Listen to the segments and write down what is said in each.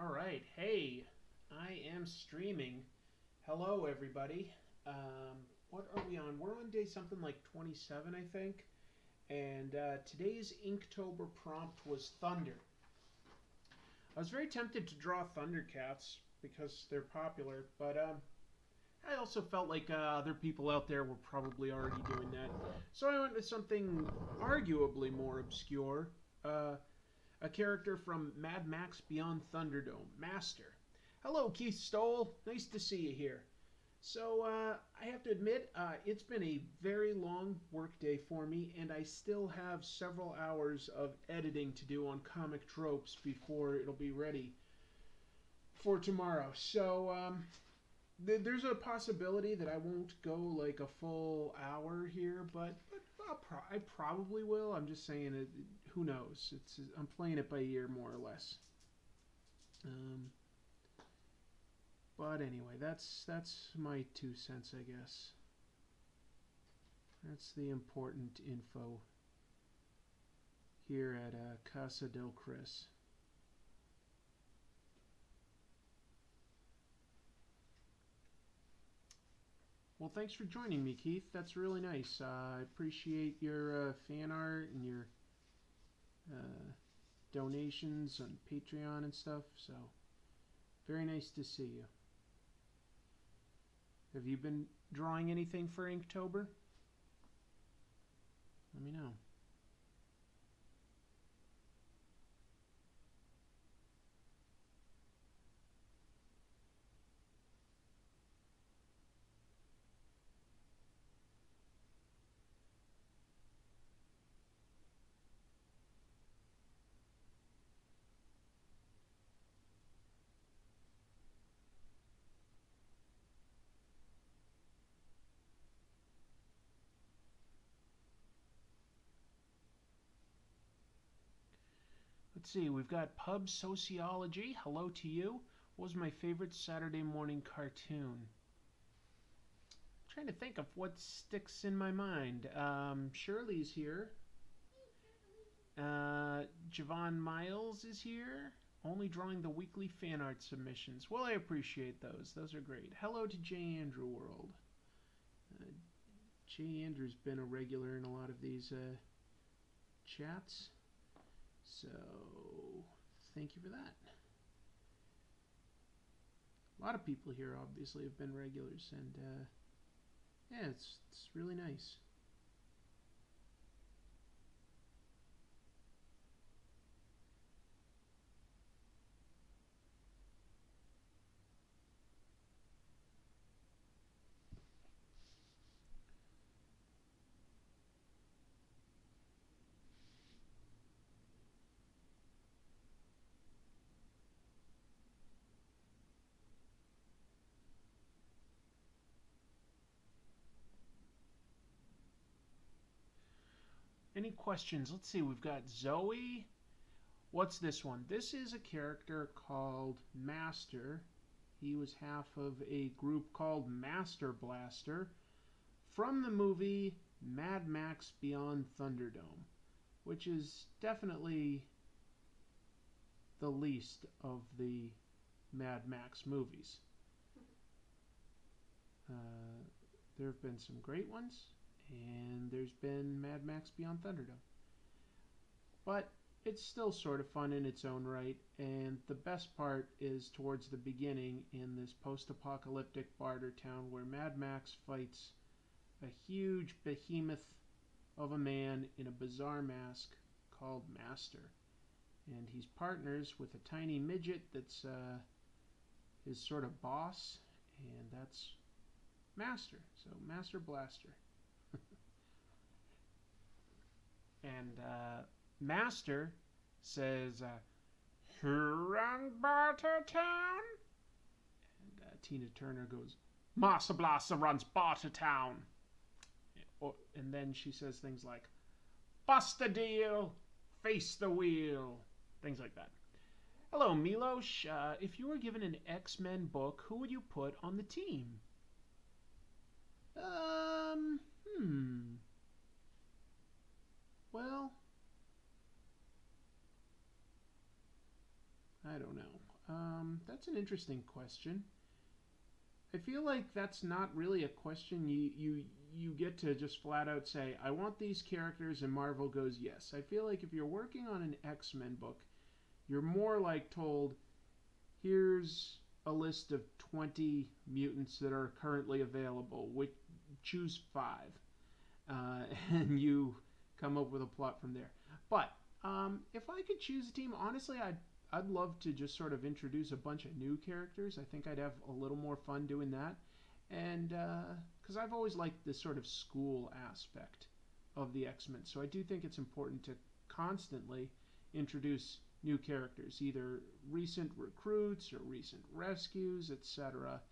All right. Hey, I am streaming. Hello, everybody. What are we on? We're on day something like 27, I think. And today's Inktober prompt was thunder. I was very tempted to draw Thundercats because they're popular, but I also felt like other people out there were probably already doing that. So I went with something arguably more obscure. A character from Mad Max Beyond Thunderdome, Master. Hello, Keith Stoll. Nice to see you here. So, I have to admit, it's been a very long workday for me, and I still have several hours of editing to do on comic tropes before it'll be ready for tomorrow. So, there's a possibility that I won't go like a full hour here, but I probably will. I'm just saying it. Who knows? I'm playing it by ear more or less. Um, but anyway, that's my 2 cents, I guess. That's the important info here at Casa del Chris. Well, thanks for joining me, Keith. That's really nice. I appreciate your fan art and your donations on Patreon and stuff. So, very nice to see you. Have you been drawing anything for Inktober? Let me know. Let's see, we've got Pub Sociology. Hello to you. What was my favorite Saturday morning cartoon? I'm trying to think of what sticks in my mind. Shirley's here. Javon Miles is here. Only drawing the weekly fan art submissions. Well, I appreciate those. Those are great. Hello to J. Andrew World. J. Andrew's been a regular in a lot of these chats. So, thank you for that. A lot of people here obviously have been regulars, and yeah, it's really nice. Any questions? Let's see, we've got Zoe. What's this one? This is a character called Master. He was half of a group called Master Blaster from the movie Mad Max Beyond Thunderdome, which is definitely the least of the Mad Max movies. There have been some great ones, and there's been Mad Max Beyond Thunderdome. But it's still sort of fun in its own right, and the best part is towards the beginning in this post-apocalyptic barter town where Mad Max fights a huge behemoth of a man in a bizarre mask called Master. And he's partners with a tiny midget that's his sort of boss, and that's Master. So Master Blaster. And Master says, "Run Barter Town?" And Tina Turner goes, "Master Blaster runs Barter Town." And then she says things like, "Bust the deal, face the wheel," things like that. Hello, Milos. If you were given an X-Men book, who would you put on the team? Well, I don't know. That's an interesting question. I feel like that's not really a question you get to just flat out say, I want these characters, and Marvel goes, yes. I feel like if you're working on an X-Men book, you're more like told, here's a list of 20 mutants that are currently available. Choose 5. And you come up with a plot from there. But if I could choose a team, honestly, I'd love to just sort of introduce a bunch of new characters. I think I'd have a little more fun doing that. And because I've always liked this sort of school aspect of the X-Men. So I do think it's important to constantly introduce new characters, either recent recruits or recent rescues, etc.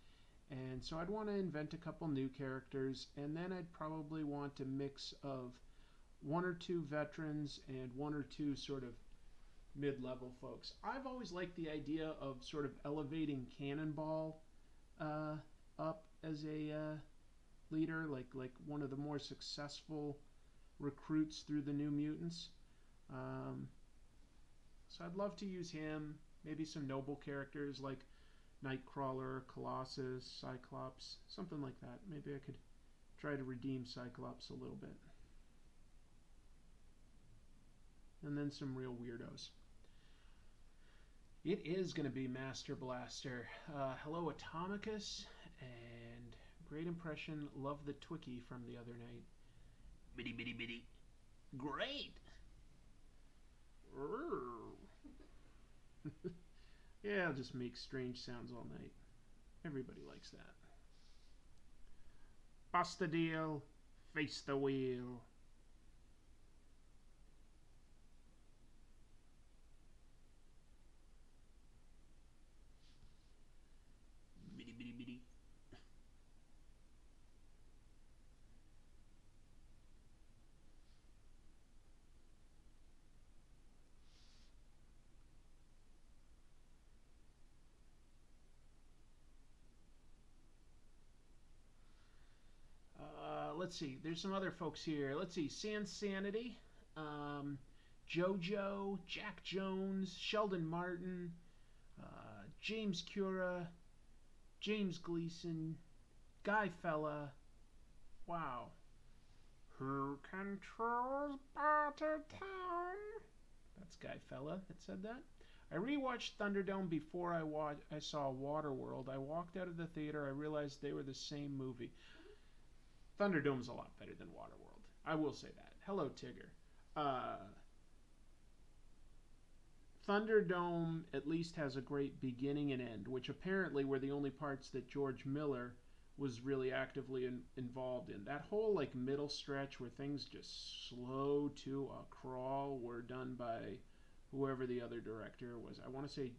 And so I'd want to invent a couple new characters, and then I'd probably want a mix of 1 or 2 veterans and 1 or 2 sort of mid-level folks. I've always liked the idea of sort of elevating Cannonball up as a leader, like one of the more successful recruits through the New Mutants. So I'd love to use him, maybe some noble characters like Nightcrawler, Colossus, Cyclops, something like that. Maybe I could try to redeem Cyclops a little bit. And then some real weirdos. It is going to be Master Blaster. Hello, Atomicus, and great impression. Love the Twiki from the other night. Bitty, bitty, bitty. Great! Yeah, I'll just make strange sounds all night. Everybody likes that. Bust the deal, face the wheel. Bitty, bitty, bitty. Let's see. There's some other folks here. Let's see. Sanity, JoJo, Jack Jones, Sheldon Martin, James Cura, James Gleason, Guy Fella. Wow. Who controls Bartertown? That's Guy Fella that said that. I rewatched Thunderdome before I saw Waterworld. I walked out of the theater. I realized they were the same movie. Thunderdome's a lot better than Waterworld. I will say that. Hello, Tigger. Thunderdome at least has a great beginning and end, which apparently were the only parts that George Miller was really actively involved in. That whole like middle stretch where things just slow to a crawl were done by whoever the other director was. I want to say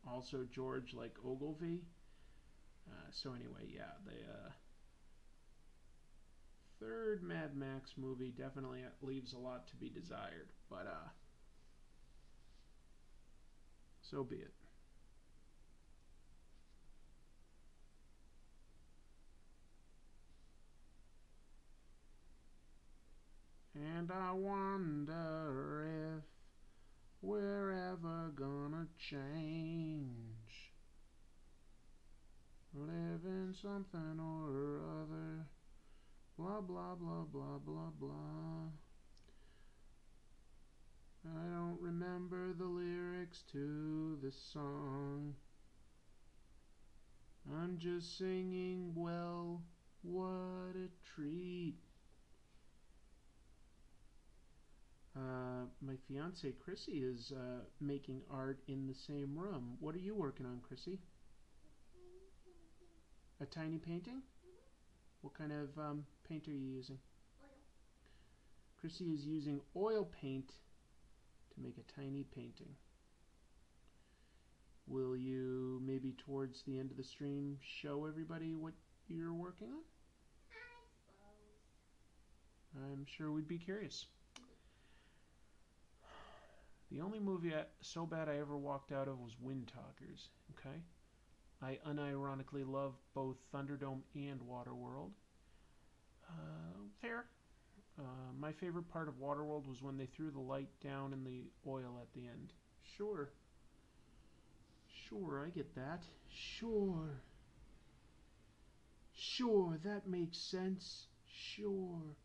also George Ogilvy. So anyway, yeah, the third Mad Max movie definitely leaves a lot to be desired, but so be it. And I wonder if we're ever gonna change, live in something or other. Blah, blah, blah, blah, blah, blah. I don't remember the lyrics to this song. I'm just singing, well, what a treat. My fiance Chrissy is making art in the same room. What are you working on, Chrissy? A tiny painting? What kind of paint are you using? Oil. Chrissy is using oil paint to make a tiny painting. Will you maybe towards the end of the stream show everybody what you're working on? I suppose. I'm sure we'd be curious. The only movie so bad I ever walked out of was Wind Talkers. Okay? I unironically love both Thunderdome and Waterworld. Fair. My favorite part of Waterworld was when they threw the light down in the oil at the end. Sure. Sure, I get that. Sure. Sure, that makes sense. Sure.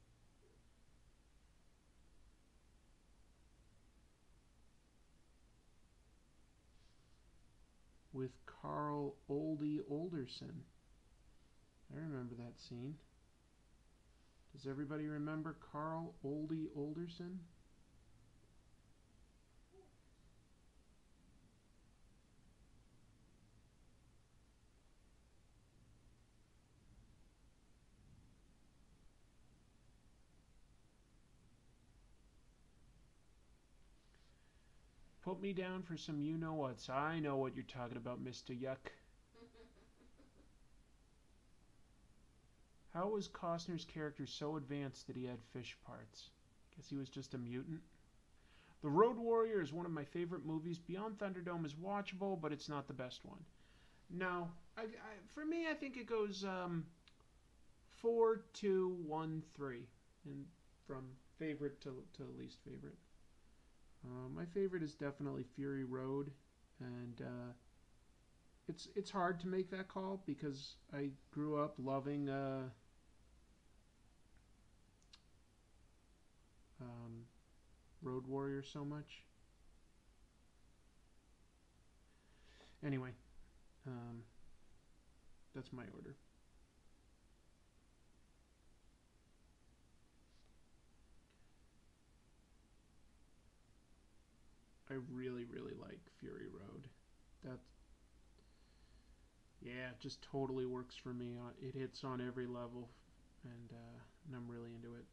With Carl Oldie Olderson. I remember that scene. Does everybody remember Carl Oldie Olderson? Put me down for some you-know-whats. I know what you're talking about, Mr. Yuck. How was Costner's character so advanced that he had fish parts? Guess he was just a mutant. The Road Warrior is one of my favorite movies. Beyond Thunderdome is watchable, but it's not the best one. No, for me, I think it goes 4, 2, 1, 3, and from favorite to least favorite. My favorite is definitely Fury Road, and it's hard to make that call because I grew up loving Road Warrior so much. Anyway, that's my order. I really, really like Fury Road. Yeah, it just totally works for me. It hits on every level, and I'm really into it.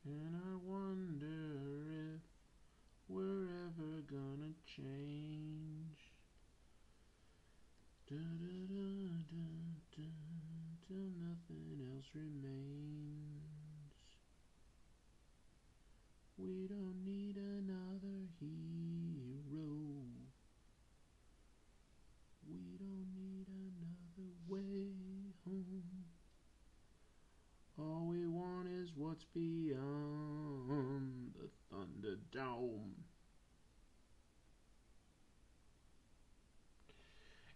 And I wonder if we're ever gonna change. Da, da, da, da, da, till nothing else remains. We don't need another hero. We don't need another way home. All we want is what's beyond the Thunderdome.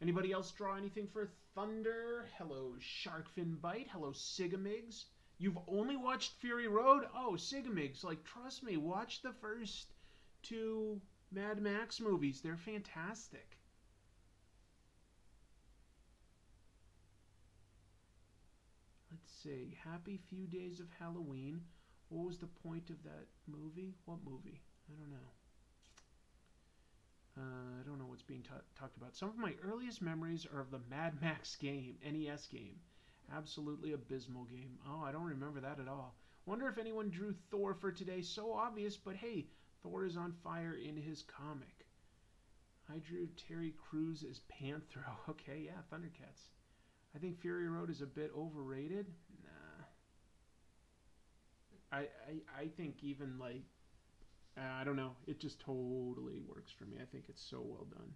Anybody else draw anything for Thunder? Hello, Sharkfin Bite. Hello, Sigamigs. You've only watched Fury Road? Oh, Sigamigs, like, trust me, watch the first 2 Mad Max movies. They're fantastic. Let's see. Happy Few Days of Halloween. What was the point of that movie? What movie? I don't know. I don't know what's being talked about. Some of my earliest memories are of the Mad Max game, NES game. Absolutely abysmal game. Oh, I don't remember that at all. Wonder if anyone drew Thor for today. So obvious, but hey, Thor is on fire in his comic. I drew Terry Crews as Panthro. Okay, yeah, Thundercats. I think Fury Road is a bit overrated. Nah. I think even like, I don't know. It just totally works for me. I think it's so well done.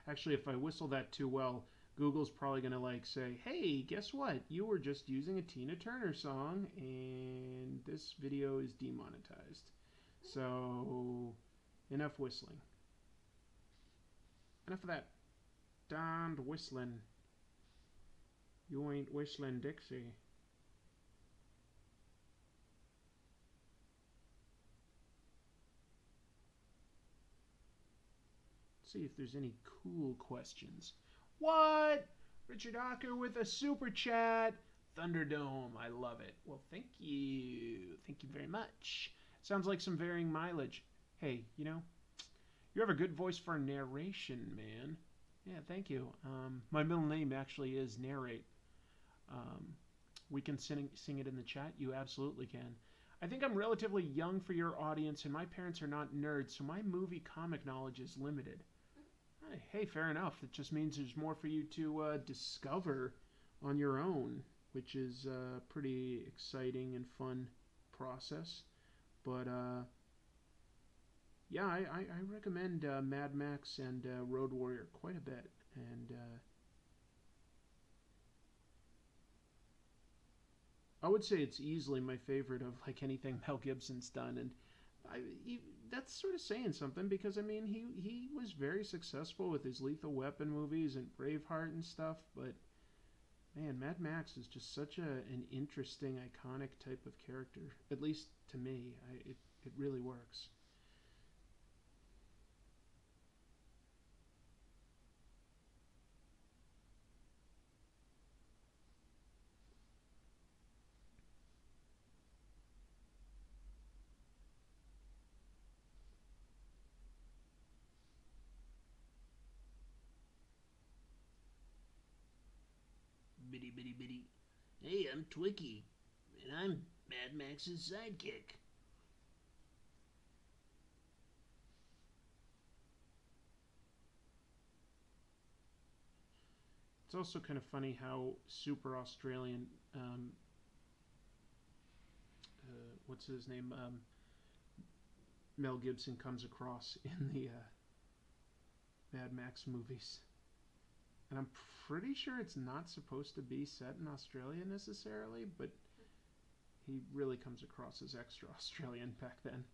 Actually, if I whistle that too well, Google's probably going to like say, hey, guess what? You were just using a Tina Turner song and this video is demonetized. So, enough whistling. Enough of that darned whistling. You ain't whistling Dixie. See if there's any cool questions. What? Richard Ocker with a super chat. Thunderdome. I love it. Well, thank you. Thank you very much. Sounds like some varying mileage. Hey, you know, you have a good voice for narration, man. Yeah, thank you. My middle name actually is Narrate. Um, we can sing it in the chat. You absolutely can. I think I'm relatively young for your audience, and my parents are not nerds, so my movie comic knowledge is limited. Hey, fair enough. It just means there's more for you to discover on your own, which is a pretty exciting and fun process. But yeah, I recommend Mad Max and Road Warrior quite a bit. And I would say it's easily my favorite of like anything Mel Gibson's done. And I, he, that's sort of saying something because I mean he was very successful with his Lethal Weapon movies and Braveheart and stuff. But man, Mad Max is just such an interesting, iconic type of character. At least to me, it really works. Bitty bitty bitty. Hey, I'm Twicky, and I'm Mad Max's sidekick. It's also kind of funny how super Australian, what's his name, Mel Gibson comes across in the Mad Max movies. And I'm pretty sure it's not supposed to be set in Australia necessarily, but he really comes across as extra Australian back then.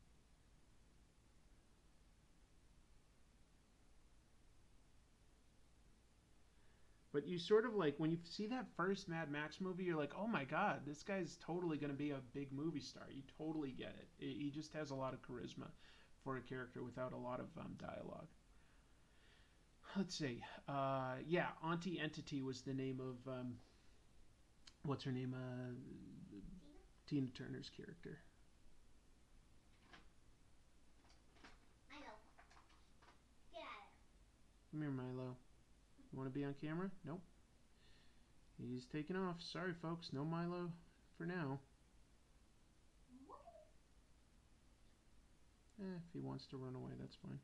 But you sort of like when you see that first Mad Max movie, you're like, oh my god, this guy's totally going to be a big movie star. You totally get it. He just has a lot of charisma for a character without a lot of dialogue. Let's see. Yeah, Auntie Entity was the name of what's her name? Tina Turner's character. Milo, get out of Come here, Milo. You want to be on camera? Nope. He's taking off. Sorry, folks. No Milo for now. If he wants to run away, that's fine.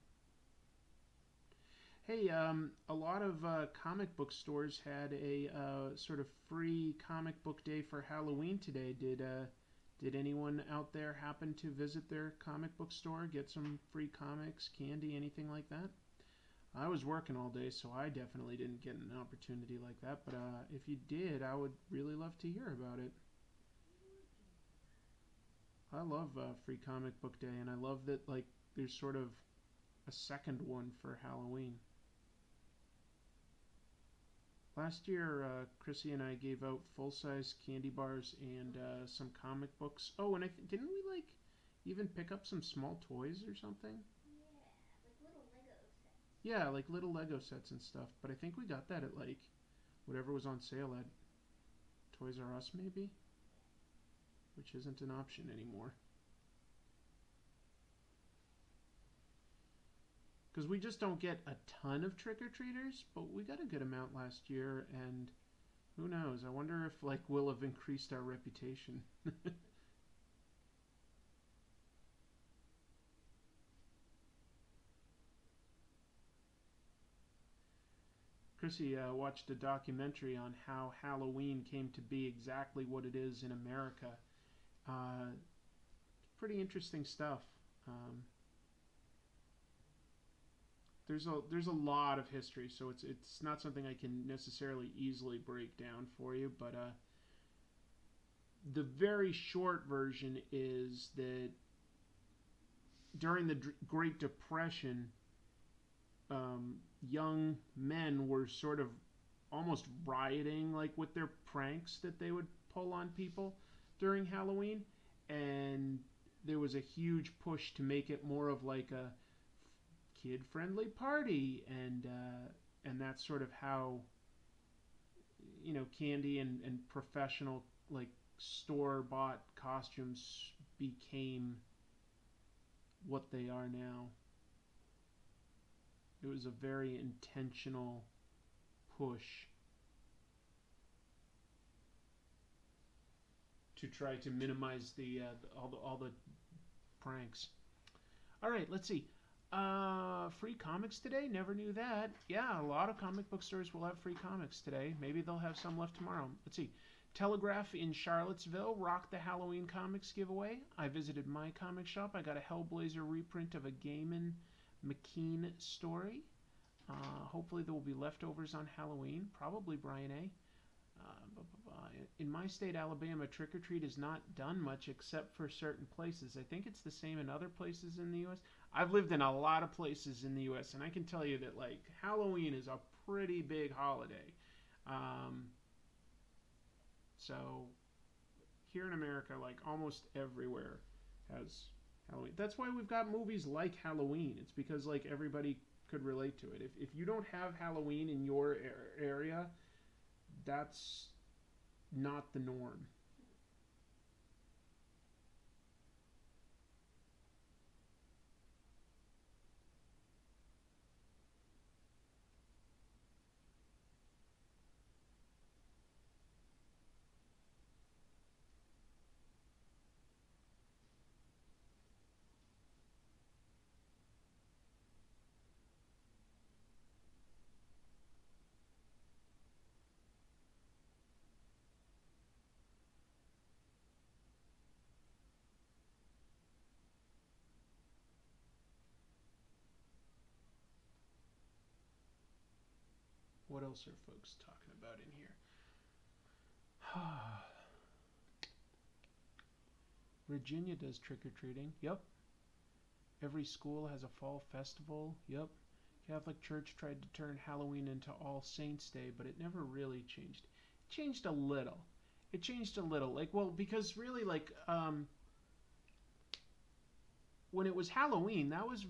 Hey, a lot of comic book stores had a sort of free comic book day for Halloween today. Did anyone out there happen to visit their comic book store, get some free comics, candy, anything like that? I was working all day, so I definitely didn't get an opportunity like that. But if you did, I would really love to hear about it. I love free comic book day, and I love that like there's sort of a second one for Halloween. Last year, Chrissy and I gave out full-size candy bars and some comic books. Oh, and didn't we like even pick up some small toys or something? Yeah, like little Lego sets. Yeah, like little Lego sets and stuff. But I think we got that at like whatever was on sale at Toys R Us, maybe, which isn't an option anymore. Because we just don't get a ton of trick-or-treaters, but we got a good amount last year, and who knows? I wonder if like we'll have increased our reputation. Chrissy watched a documentary on how Halloween came to be exactly what it is in America. Uh, Pretty interesting stuff. Um, there's a lot of history, so it's not something I can necessarily easily break down for you. But the very short version is that during the Great Depression, young men were sort of almost rioting, like with their pranks that they would pull on people during Halloween, and there was a huge push to make it more of like a kid-friendly party, and that's sort of how candy and professional like store-bought costumes became what they are now. It was a very intentional push to try to minimize all the pranks. All right, let's see. Free comics today? Never knew that. Yeah, a lot of comic book stores will have free comics today. Maybe they'll have some left tomorrow. Let's see. Telegraph in Charlottesville rocked the Halloween comics giveaway. I visited my comic shop. I got a Hellblazer reprint of a Gaiman McKean story. Hopefully there will be leftovers on Halloween. Probably Brian A. In my state, Alabama, trick-or-treat is not done much except for certain places. I think it's the same in other places in the U.S. I've lived in a lot of places in the U.S., and I can tell you that, like, Halloween is a pretty big holiday. So here in America, like, almost everywhere has Halloween. That's why we've got movies like Halloween. It's because, like, everybody could relate to it. If you don't have Halloween in your area, that's not the norm. What else are folks talking about in here? Virginia does trick-or-treating. Yep. Every school has a fall festival. Yep. Catholic Church tried to turn Halloween into All Saints Day, but it never really changed. It changed a little. It changed a little. Like, well, because really, like, when it was Halloween, that was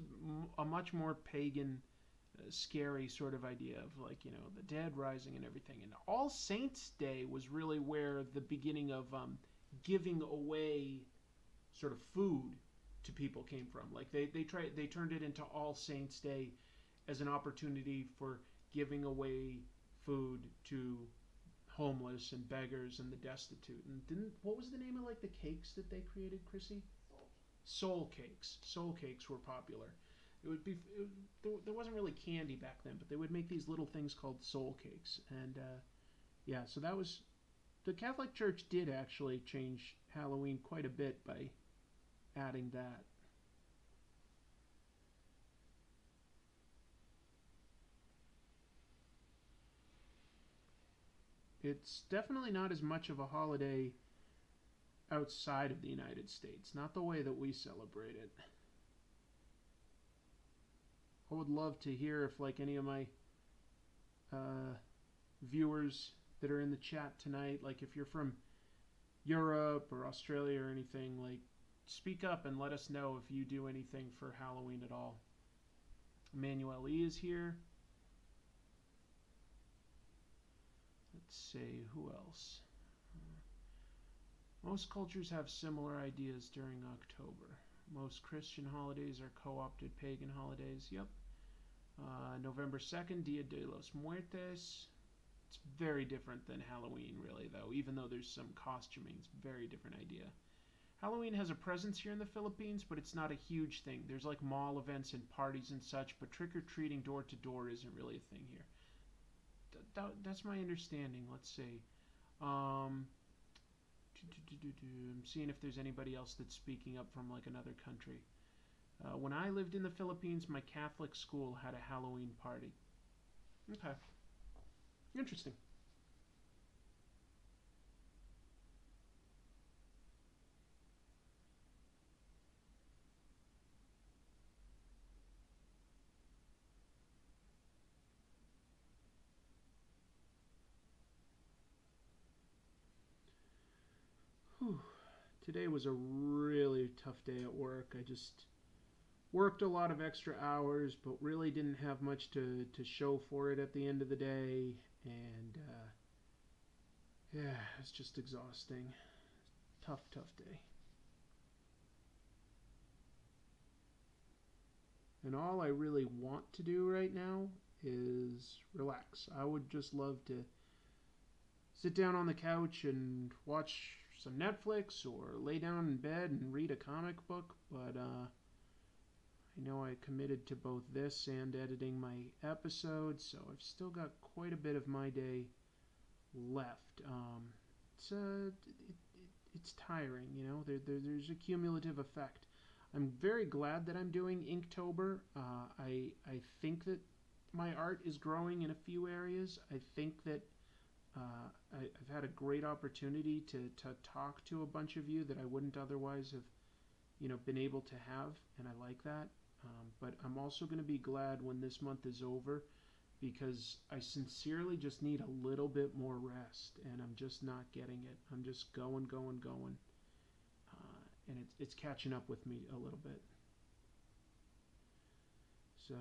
a much more pagan, scary sort of idea of, like, you know, the dead rising and everything. And All Saints Day was really where the beginning of giving away sort of food to people came from. Like, they turned it into All Saints Day as an opportunity for giving away food to homeless and beggars and the destitute. And what was the name of, like, the cakes that they created, Chrissy? Soul cakes. Soul cakes were popular. There wasn't really candy back then, but they would make these little things called soul cakes. And yeah, so that was, the Catholic Church did actually change Halloween quite a bit by adding that. It's definitely not as much of a holiday outside of the United States, not the way that we celebrate it. I would love to hear if, like, any of my viewers that are in the chat tonight, like, if you're from Europe or Australia or anything, like, speak up and let us know if you do anything for Halloween at all. Emmanuel E. is here. Let's see, who else? Most cultures have similar ideas during October. Most Christian holidays are co-opted pagan holidays. Yep. November 2nd, Dia de los Muertos. It's very different than Halloween, really, though. Even though there's some costuming, it's a very different idea. Halloween has a presence here in the Philippines, but it's not a huge thing. There's, like, mall events and parties and such, but trick-or-treating door-to-door isn't really a thing here. That's my understanding. Let's see. I'm seeing if there's anybody else that's speaking up from, like, another country. When I lived in the Philippines, my Catholic school had a Halloween party. Okay. Interesting. Whew. Today was a really tough day at work. I just worked a lot of extra hours, but really didn't have much to show for it at the end of the day. And yeah, it's just exhausting. Tough day. And all I really want to do right now is relax. I would just love to sit down on the couch and watch some Netflix or lay down in bed and read a comic book, but I know I committed to both this and editing my episodes, so I've still got quite a bit of my day left. It's it's tiring, you know. There's a cumulative effect. I'm very glad that I'm doing Inktober. I think that my art is growing in a few areas. I think that I've had a great opportunity to talk to a bunch of you that I wouldn't otherwise have, you know, been able to have, and I like that. But I'm also going to be glad when this month is over, because I sincerely just need a little bit more rest, and I'm just not getting it. I'm just going, and it's catching up with me a little bit. So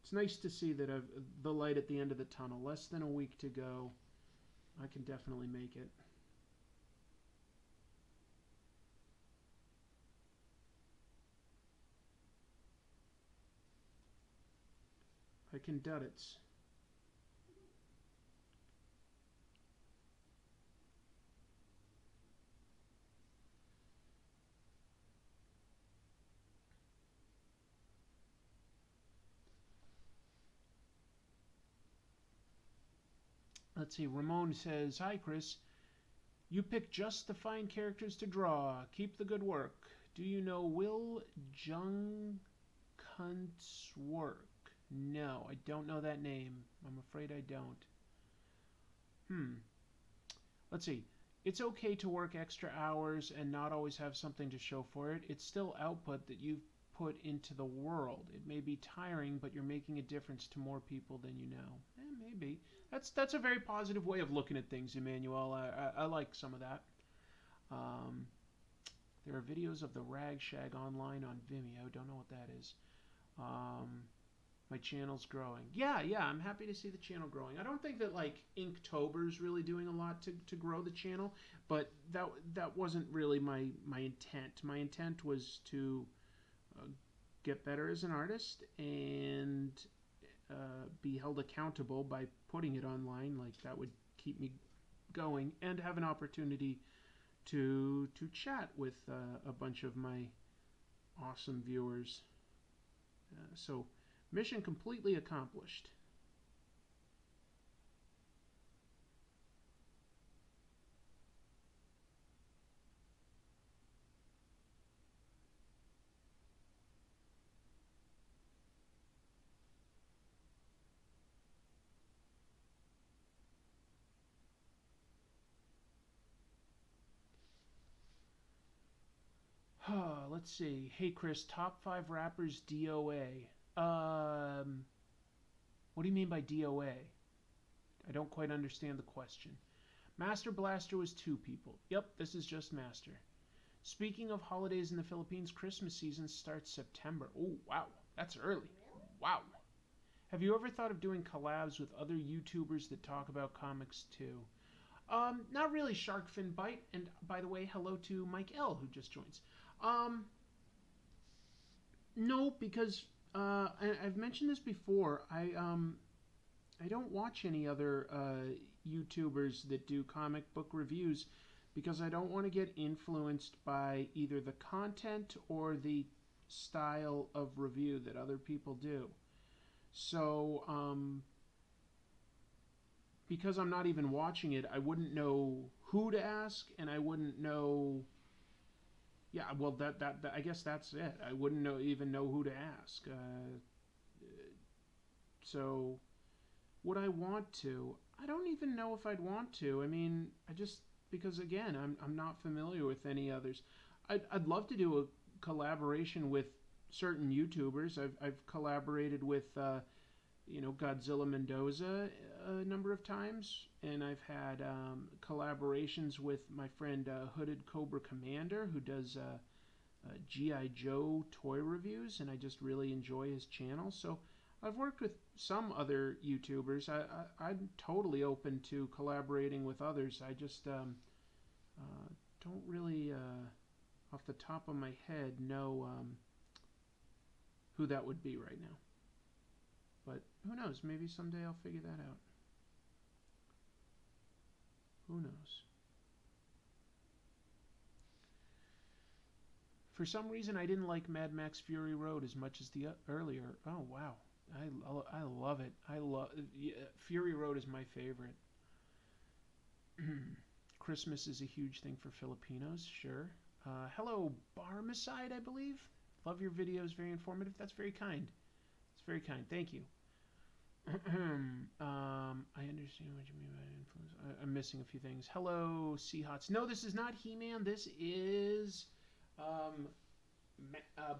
it's nice to see that I've the light at the end of the tunnel. Less than a week to go. I can definitely make it. I can do it. Let's see. Ramon says, "Hi, Chris. You pick just the fine characters to draw. Keep the good work. Do you know Will Jung Kunt's work?" No, I don't know that name. I'm afraid I don't. Let's see. It's okay to work extra hours and not always have something to show for it. It's still output that you've put into the world. It may be tiring, but you're making a difference to more people than you know. Maybe. That's a very positive way of looking at things, Emmanuel. I like some of that. There are videos of the Rag Shag online on Vimeo. Don't know what that is. My channel's growing. Yeah, I'm happy to see the channel growing. I don't think that like Inktober's really doing a lot to grow the channel, but that wasn't really my intent. My intent was to get better as an artist and be held accountable by putting it online. Like that would keep me going and have an opportunity to chat with a bunch of my awesome viewers. So mission completely accomplished. Let's see. Hey Chris, top 5 rappers DOA. What do you mean by DOA? I don't quite understand the question. Master Blaster was 2 people. Yep, this is just Master. Speaking of holidays in the Philippines, Christmas season starts September. Oh, wow. That's early. Wow. Have you ever thought of doing collabs with other YouTubers that talk about comics too? Not really, Sharkfin Bite. And by the way, hello to Mike L, who just joins. No, because I've mentioned this before. I don't watch any other YouTubers that do comic book reviews because I don't want to get influenced by either the content or the style of review that other people do. So, because I'm not even watching it, I wouldn't know who to ask, and I wouldn't know. Yeah, well, that I guess that's it. I wouldn't even know who to ask. So, would I want to? I don't even know if I'd want to. I mean, because again, I'm not familiar with any others. I'd love to do a collaboration with certain YouTubers. I've collaborated with Godzilla Mendoza a number of times, and I've had collaborations with my friend Hooded Cobra Commander, who does G.I. Joe toy reviews, and I just really enjoy his channel. So I've worked with some other YouTubers. I'm totally open to collaborating with others. I just don't really, off the top of my head, know who that would be right now. But who knows? Maybe someday I'll figure that out. Who knows? For some reason, I didn't like Mad Max Fury Road as much as the earlier. Oh wow, I love it. Fury Road is my favorite. Christmas is a huge thing for Filipinos, sure. Hello, Barmicide, I believe. Love your videos, very informative. That's very kind. It's very kind. Thank you. I understand what you mean by influence. I'm missing a few things. Hello, Seahots. No, this is not He-Man. This is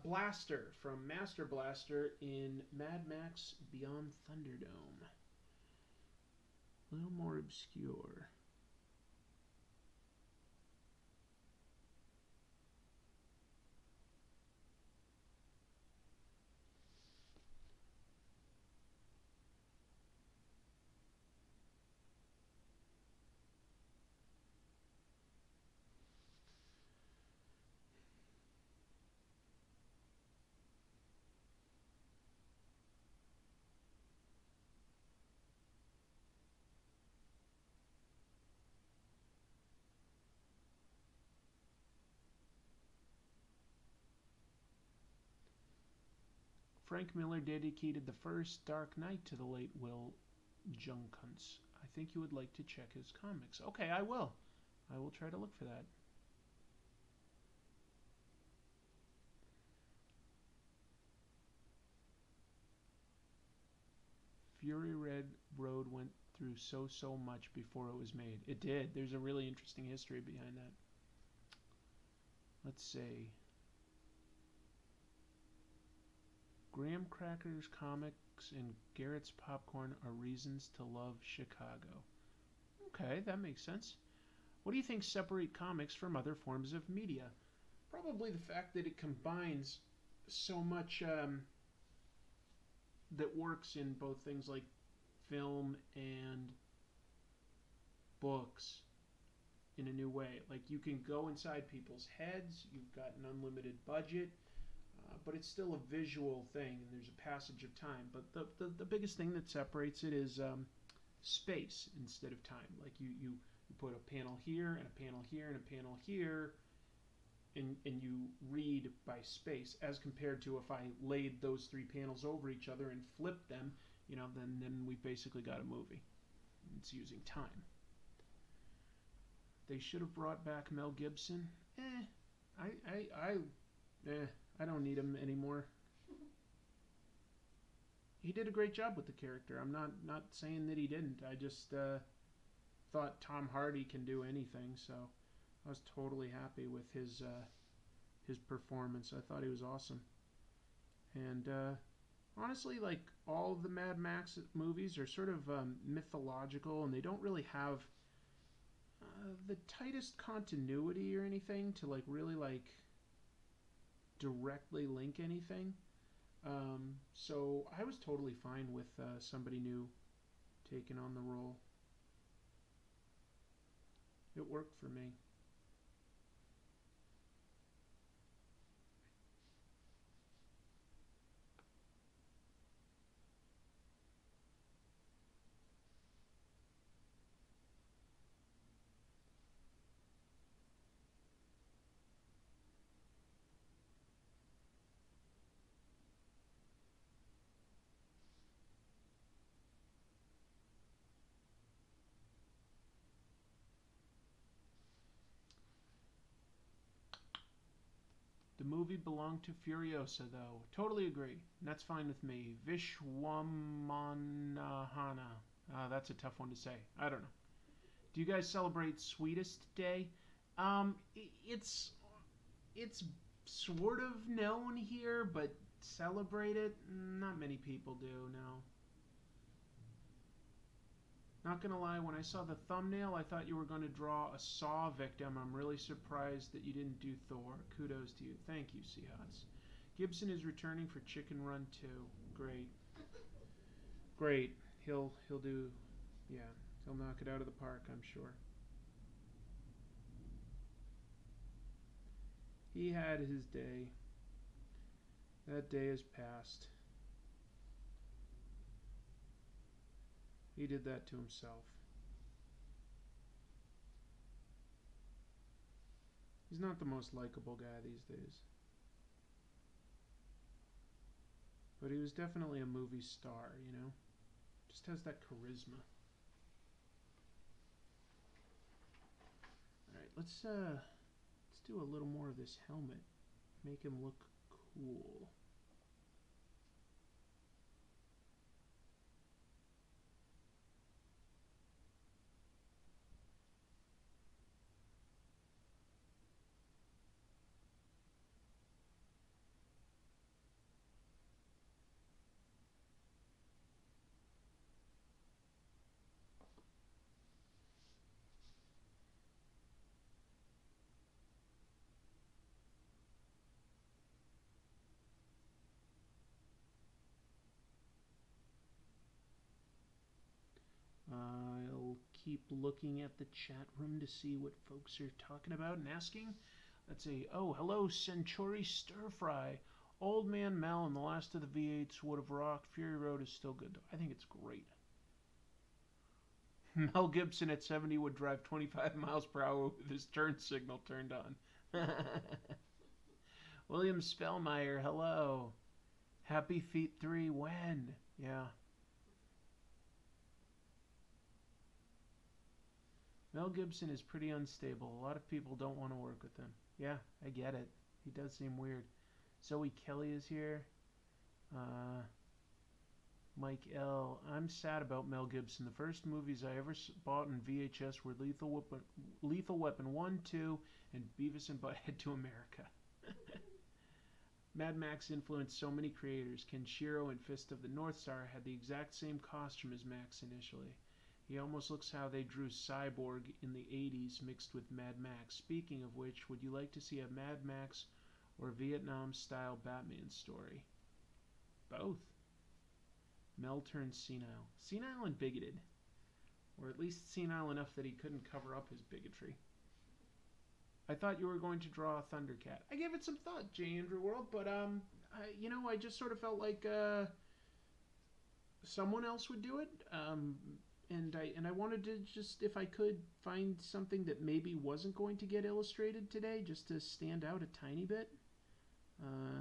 Blaster from Master Blaster in Mad Max Beyond Thunderdome. A little more obscure. Frank Miller dedicated the first Dark Knight to the late Will Junkins. I think you would like to check his comics. Okay, I will. I will try to look for that. Fury Road went through so much before it was made. It did. There's a really interesting history behind that. Let's see. Graham Cracker's comics and Garrett's popcorn are reasons to love Chicago. Okay, that makes sense. What do you think separates comics from other forms of media? Probably the fact that it combines so much that works in both things like film and books in a new way. Like you can go inside people's heads, you've got an unlimited budget, but it's still a visual thing and there's a passage of time. But the biggest thing that separates it is space instead of time. Like you put a panel here and a panel here and a panel here, and you read by space, as compared to if I laid those three panels over each other and flipped them, you know, then we basically got a movie. It's using time. They should have brought back Mel Gibson. I don't need him anymore. He did a great job with the character. I'm not saying that he didn't. I just thought Tom Hardy can do anything, so I was totally happy with his performance. I thought he was awesome. And honestly, like all of the Mad Max movies are sort of mythological, and they don't really have the tightest continuity or anything to like really like directly link anything. So I was totally fine with somebody new taking on the role. It worked for me. The movie belonged to Furiosa, though. Totally agree. And that's fine with me. Vishwamanahana. That's a tough one to say. I don't know. Do you guys celebrate Sweetest Day? It's sort of known here, but celebrate it? Not many people do, no. Not gonna lie, when I saw the thumbnail, I thought you were going to draw a Saw victim. I'm really surprised that you didn't do Thor. Kudos to you. Thank you, Seahawks. Gibson is returning for Chicken Run 2. Great. Great. He'll do, yeah, he'll knock it out of the park, I'm sure. He had his day. That day has passed. He did that to himself. He's not the most likable guy these days. But he was definitely a movie star, you know? Just has that charisma. Alright, let's do a little more of this helmet. Make him look cool. I'll keep looking at the chat room to see what folks are talking about and asking. Let's see. Oh, hello, Centuri Stir Fry. Old Man Mel and the last of the V8s would have rocked. Fury Road is still good, though. I think it's great. Mel Gibson at 70 would drive 25 miles per hour with his turn signal turned on. William Spellmeyer, hello. Happy Feet 3, when? Yeah. Mel Gibson is pretty unstable. A lot of people don't want to work with him. Yeah, I get it. He does seem weird. Zoe Kelly is here. Mike L. I'm sad about Mel Gibson. The first movies I ever bought in VHS were Lethal Weapon 1, 2, and Beavis and Butthead to America. Mad Max influenced so many creators. Kenshiro and Fist of the North Star had the exact same costume as Max initially. He almost looks how they drew Cyborg in the 80s mixed with Mad Max. Speaking of which, would you like to see a Mad Max or Vietnam-style Batman story? Both. Mel turns senile. Senile and bigoted. Or at least senile enough that he couldn't cover up his bigotry. I thought you were going to draw a Thundercat. I gave it some thought, J. Andrew World, but I just sort of felt like someone else would do it. And I wanted to just, if I could, find something that maybe wasn't going to get illustrated today, just to stand out a tiny bit.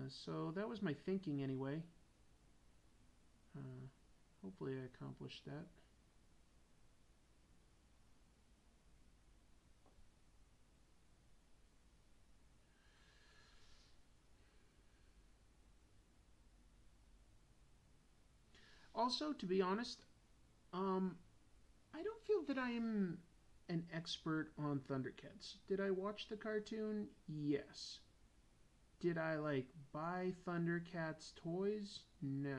So that was my thinking anyway. Hopefully I accomplished that. Also, to be honest, I don't feel that I am an expert on Thundercats. Did I watch the cartoon? Yes. Did I, buy Thundercats toys? No.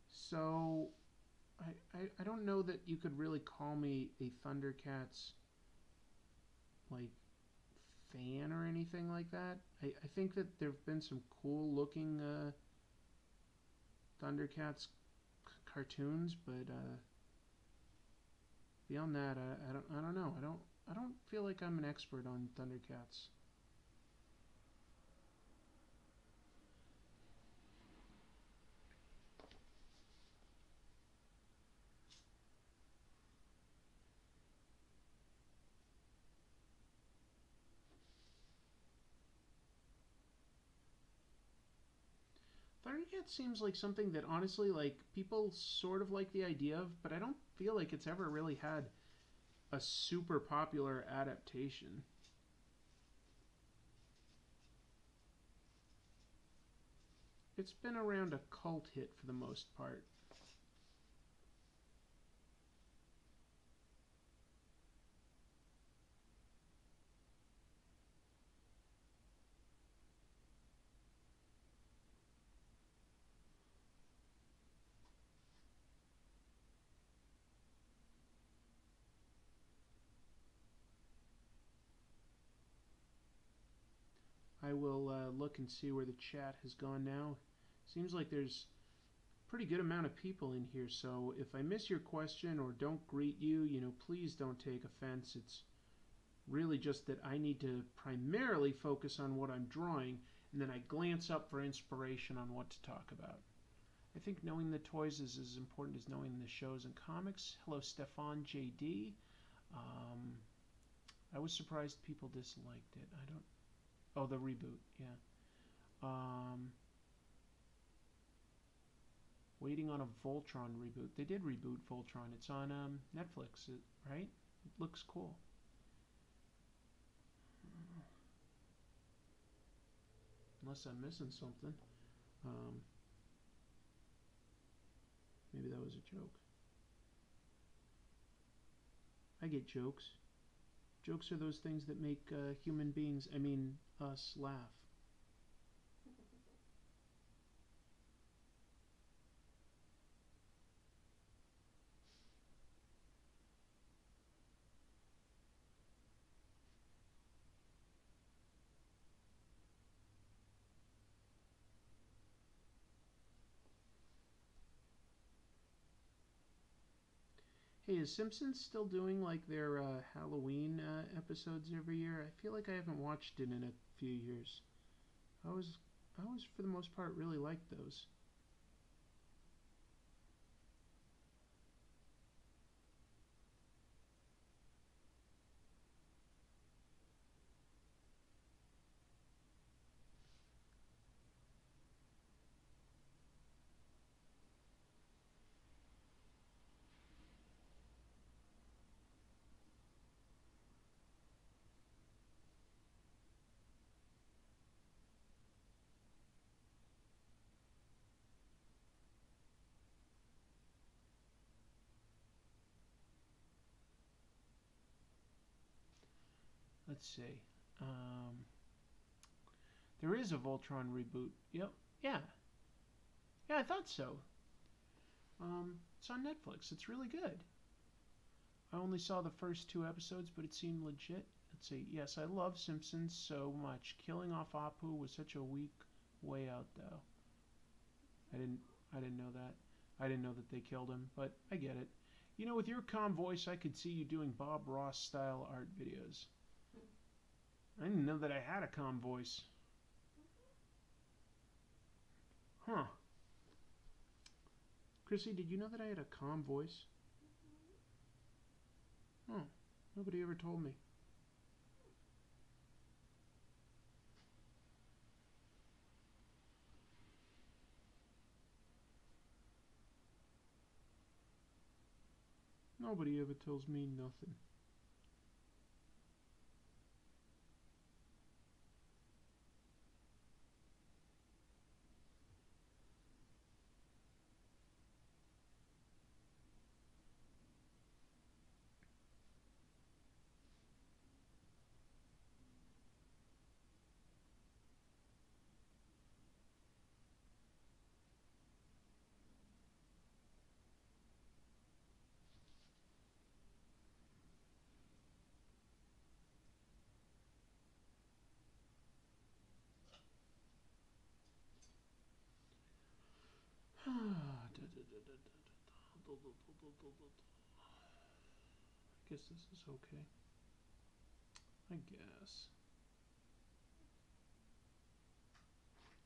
So, I don't know that you could really call me a Thundercats, fan or anything like that. I think that there have been some cool-looking Thundercats cartoons, but beyond that, I don't know. I don't feel like I'm an expert on Thundercats. Thundercats seems like something that honestly, people sort of like the idea of, but I don't feel like it's ever really had a super popular adaptation. It's been around a cult hit for the most part. I will look and see where the chat has gone now. Seems like there's a pretty good amount of people in here, so if I miss your question or don't greet you, please don't take offense. It's really just that I need to primarily focus on what I'm drawing, and then I glance up for inspiration on what to talk about. I think knowing the toys is as important as knowing the shows and comics. Hello, Stefan JD. I was surprised people disliked it. I don't... Oh, the reboot, yeah. Waiting on a Voltron reboot. They did reboot Voltron. It's on Netflix, right? It looks cool. Unless I'm missing something. Maybe that was a joke. I get jokes. Jokes are those things that make human beings, I mean us, laugh. Hey, is Simpsons still doing like their Halloween episodes every year? I feel like I haven't watched it in a few years. I was for the most part really liked those. Let's see. There is a Voltron reboot. Yep. Yeah. Yeah, I thought so. It's on Netflix. It's really good. I only saw the first 2 episodes, but it seemed legit. Let's see. Yes, I love Simpsons so much. Killing off Apu was such a weak way out, though. I didn't know that. I didn't know that they killed him, but I get it. You know, with your calm voice, I could see you doing Bob Ross style art videos. I didn't know that I had a calm voice. Huh. Chrissy, did you know that I had a calm voice? Oh, nobody ever told me. Nobody ever tells me nothing. I guess this is okay. I guess.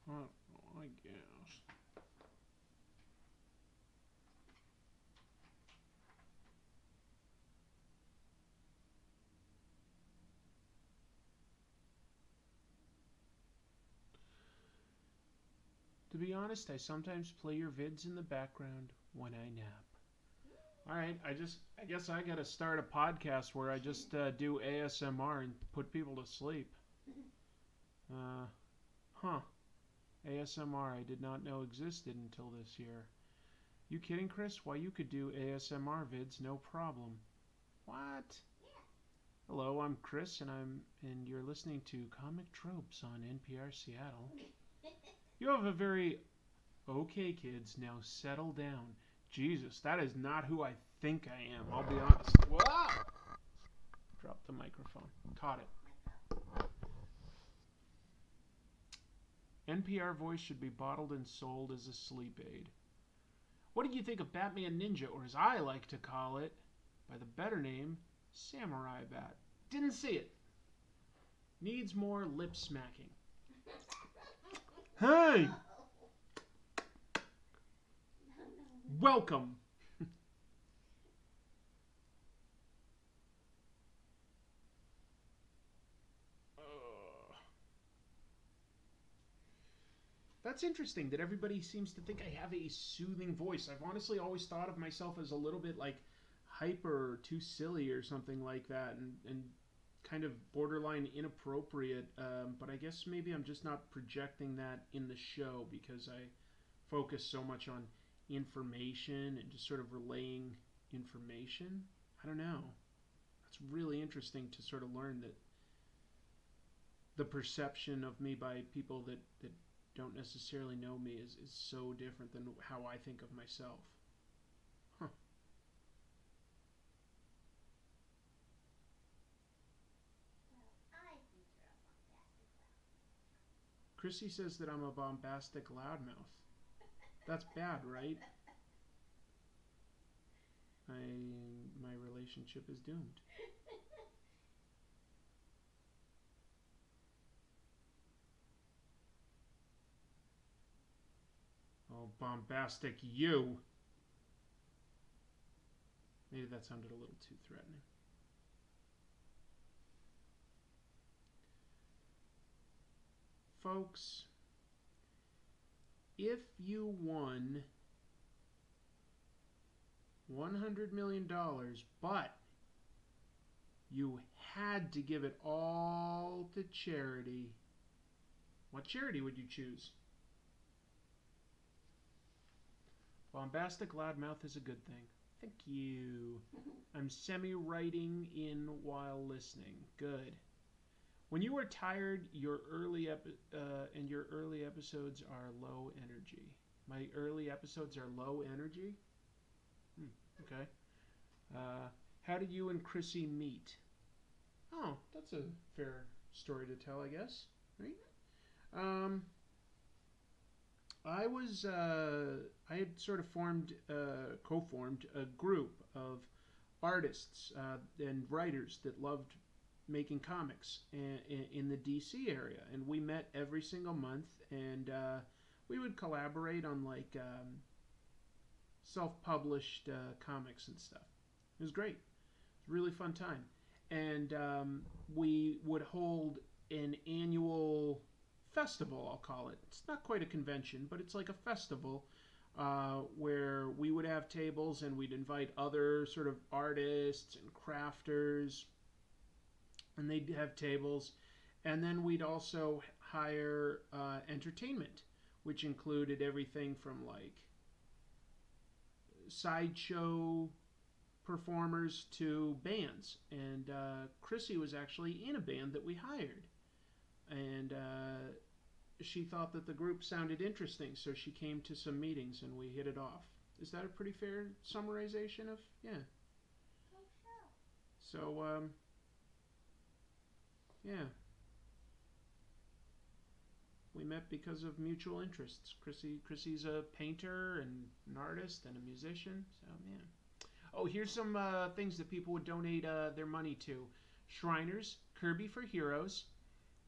I don't know, I guess. To be honest, I sometimes play your vids in the background when I nap. Alright, I guess I gotta start a podcast where I just do ASMR and put people to sleep. ASMR I did not know existed until this year. You kidding, Chris? Why, you could do ASMR vids, no problem. What? Yeah. Hello, I'm Chris, and you're listening to Comic Tropes on NPR Seattle. You have a very... Okay, kids, now settle down. Jesus, that is not who I think I am, I'll be honest. Wow! Dropped the microphone. Caught it. NPR voice should be bottled and sold as a sleep aid. What do you think of Batman Ninja, or as I like to call it, by the better name, Samurai Bat? Didn't see it. Needs more lip smacking. Hey! Welcome. That's interesting that everybody seems to think I have a soothing voice. I've honestly always thought of myself as a little bit like hyper or too silly or something like that, and kind of borderline inappropriate. But I guess maybe I'm just not projecting that in the show because I focus so much on information and just sort of relaying information. I don't know. It's really interesting to sort of learn that the perception of me by people that don't necessarily know me is so different than how I think of myself. Huh. Well, I think you're a bombastic loud. Chrissy says that I'm a bombastic loudmouth. That's bad, right? My relationship is doomed. Oh, bombastic you. Maybe that sounded a little too threatening. Folks, if you won $100 million, but you had to give it all to charity, what charity would you choose? Bombastic loudmouth is a good thing. Thank you. I'm semi-writing in while listening. Good. When you are tired, your early episodes are low energy. My early episodes are low energy? Okay. How did you and Chrissy meet? Oh, that's a fair story to tell, I guess. Right? I had sort of co-formed a group of artists and writers that loved making comics in the DC area, and we met every single month, and we would collaborate on like self-published comics and stuff. It was great. It was a really fun time, and we would hold an annual festival, I'll call it. It's not quite a convention, but it's like a festival where we would have tables and we'd invite other sort of artists and crafters, and they'd have tables, and then we'd also hire entertainment, which included everything from like sideshow performers to bands, and Chrissy was actually in a band that we hired, and she thought that the group sounded interesting, so she came to some meetings and we hit it off. Is that a pretty fair summarization of, yeah. I think so. So, yeah. We met because of mutual interests. Chrissy's a painter and an artist and a musician, so man. Oh, here's some things that people would donate their money to. Shriners, Kirby for Heroes,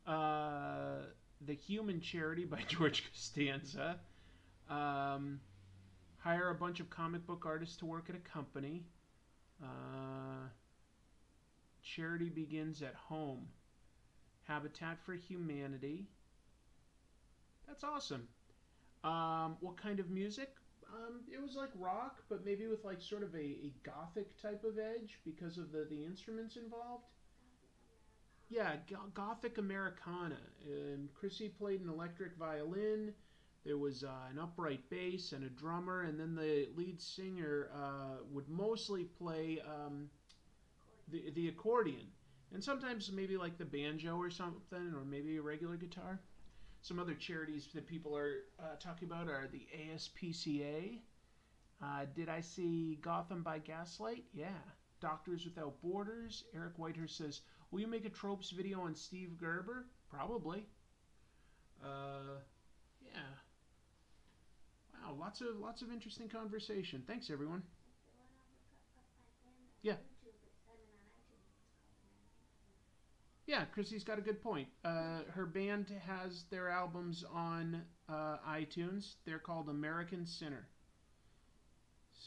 The Human Charity by George Costanza, hire a bunch of comic book artists to work at a company, Charity Begins at Home, Habitat for Humanity. That's awesome. What kind of music? It was like rock, but maybe with like sort of a gothic type of edge because of the instruments involved. Yeah, Gothic Americana. Chrissy played an electric violin. There was an upright bass and a drummer, and then the lead singer would mostly play the accordion, and sometimes maybe like the banjo or something, or maybe a regular guitar. Some other charities that people are talking about are the ASPCA. Did I see Gotham by Gaslight? Yeah. Doctors Without Borders. Eric Whitehurst says, will you make a tropes video on Steve Gerber? Probably. Yeah. Wow, lots of interesting conversation. Thanks, everyone. Yeah. Yeah, Chrissy's got a good point. Her band has their albums on iTunes. They're called American Sinner.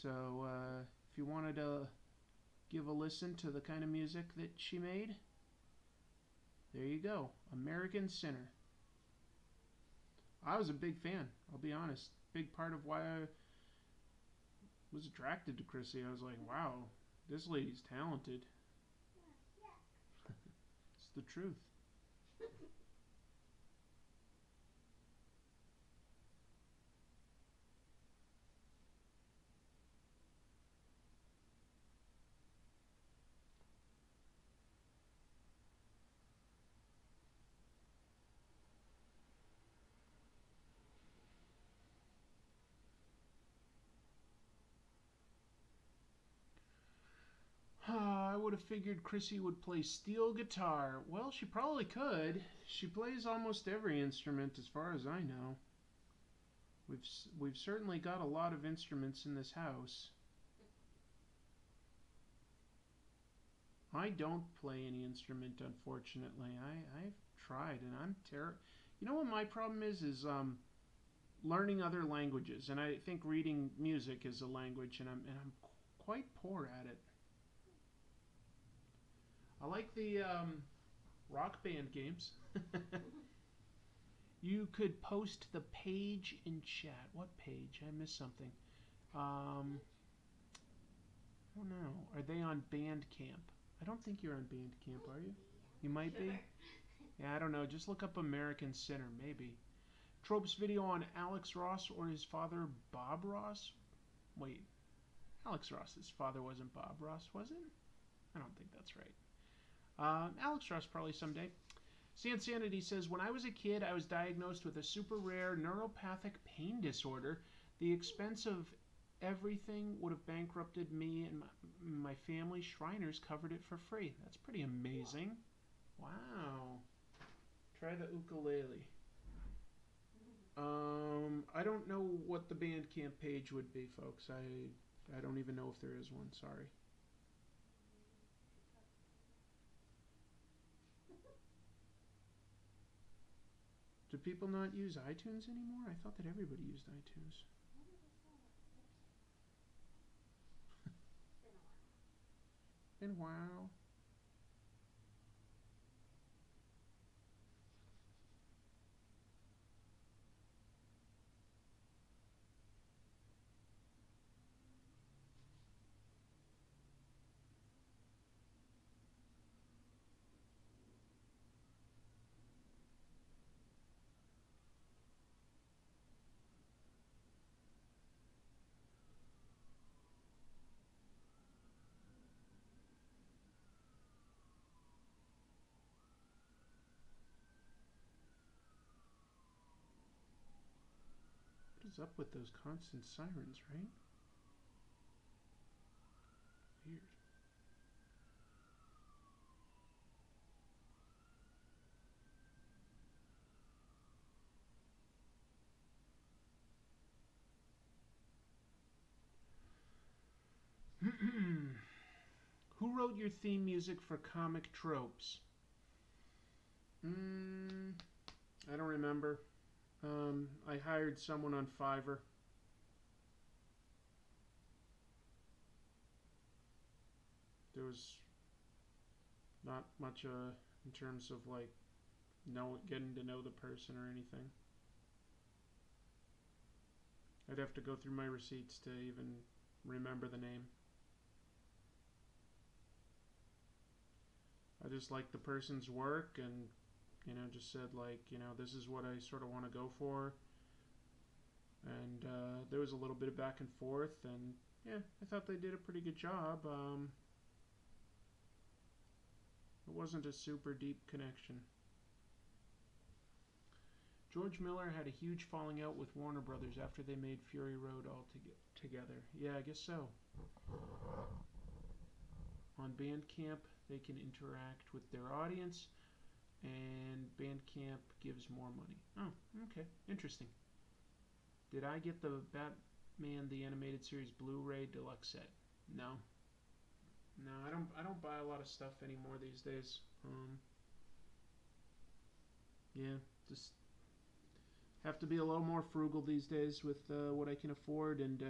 So if you wanted to give a listen to the kind of music that she made, there you go. American Sinner. I was a big fan, I'll be honest. Big part of why I was attracted to Chrissy. I was like, wow, this lady's talented. It's the truth. I would have figured Chrissy would play steel guitar. Well, she probably could. She plays almost every instrument as far as I know. We've certainly got a lot of instruments in this house. I don't play any instrument, unfortunately. I've tried, and I'm terrible. You know what my problem is learning other languages, and I think reading music is a language, and I'm quite poor at it. I like the Rock Band games. You could post the page in chat. What page? I missed something. I don't know. Are they on Bandcamp? I don't think you're on Bandcamp, are you? You might be? Yeah, I don't know. Just look up American Sinner, maybe. Trope's video on Alex Ross or his father, Bob Ross? Wait. Alex Ross's father wasn't Bob Ross, was it? I don't think that's right. Alex Ross probably someday. Sansanity says, when I was a kid, I was diagnosed with a super rare neuropathic pain disorder. The expense of everything would have bankrupted me and my family. Shriners covered it for free. That's pretty amazing. Wow. Try the ukulele. I don't know what the Bandcamp page would be, folks. I don't even know if there is one. Sorry. Do people not use iTunes anymore? I thought that everybody used iTunes. Been a while. What is up with those constant sirens, right? Weird. Who wrote your theme music for Comic Tropes? I don't remember. I hired someone on Fiverr. There was not much in terms of like getting to know the person or anything. I'd have to go through my receipts to even remember the name. I just liked the person's work and, you know, just said like, you know, this is what I sort of want to go for. And there was a little bit of back and forth, and yeah, I thought they did a pretty good job. It wasn't a super deep connection. George Miller had a huge falling out with Warner Brothers after they made Fury Road all together. Yeah, I guess so. On Bandcamp, they can interact with their audience, and Bandcamp gives more money. Oh, okay, interesting. Did I get the Batman the Animated Series Blu-ray deluxe set? No. No, I don't buy a lot of stuff anymore these days. Yeah, just have to be a little more frugal these days with what I can afford, and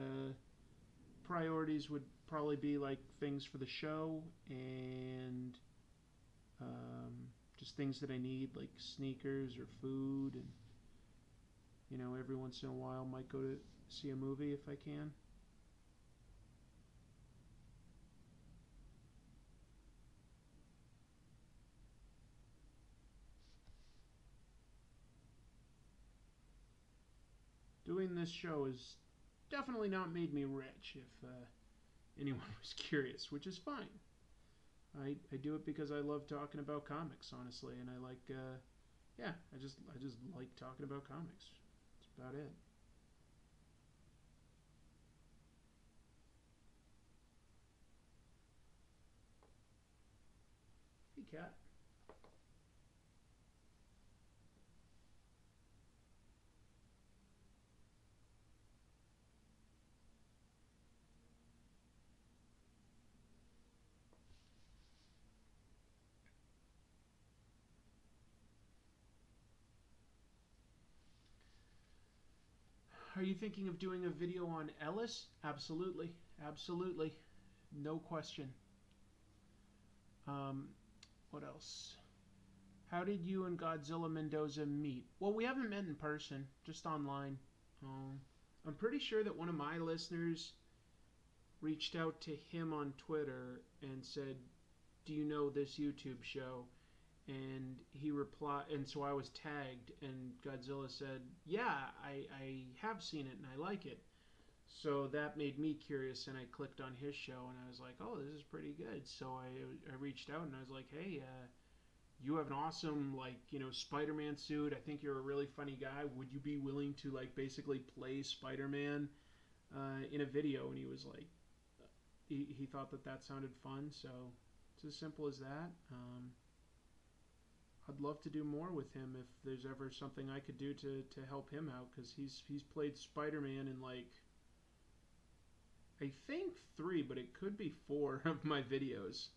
priorities would probably be like things for the show and just things that I need, like sneakers or food, and every once in a while might go to see a movie if I can. Doing this show has definitely not made me rich, if anyone was curious, which is fine. I do it because I love talking about comics, honestly, and I like, yeah, I just like talking about comics. That's about it. Hey, cat. Are you thinking of doing a video on Ellis? Absolutely. Absolutely. No question. What else? How did you and Godzilla Mendoza meet? Well, we haven't met in person, just online. I'm pretty sure that one of my listeners reached out to him on Twitter and said, "Do you know this YouTube show?" And he replied, and so I was tagged, and Godzilla said, "Yeah, I have seen it and I like it." So that made me curious, and I clicked on his show, and I was like, "Oh, this is pretty good." So I reached out and I was like, "Hey, you have an awesome Spider-Man suit. I think you're a really funny guy. Would you be willing to basically play Spider-Man in a video?" And he was like, he thought that sounded fun. So it's as simple as that. I'd love to do more with him if there's ever something I could do to help him out, because he's played Spider-Man in I think 3, but it could be 4 of my videos.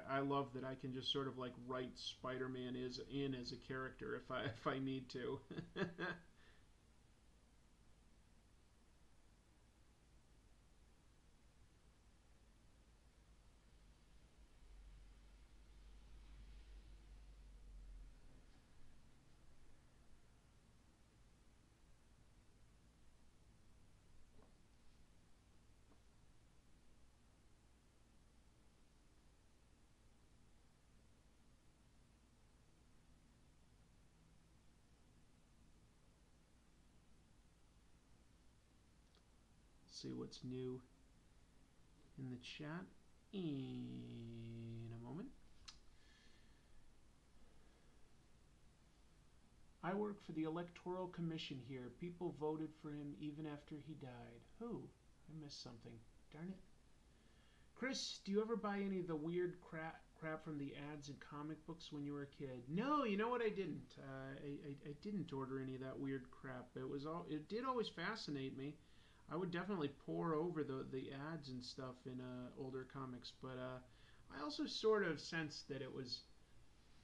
I love that I can just sort of write Spider-Man in as a character if I need to. See what's new in the chat in a moment. I work for the Electoral Commission here. People voted for him even after he died. Who? I missed something. Darn it. Chris, do you ever buy any of the weird crap from the ads in comic books when you were a kid? No, you know what? I didn't. I didn't order any of that weird crap. It did always fascinate me. I would definitely pore over the ads and stuff in older comics, but I also sort of sensed that it was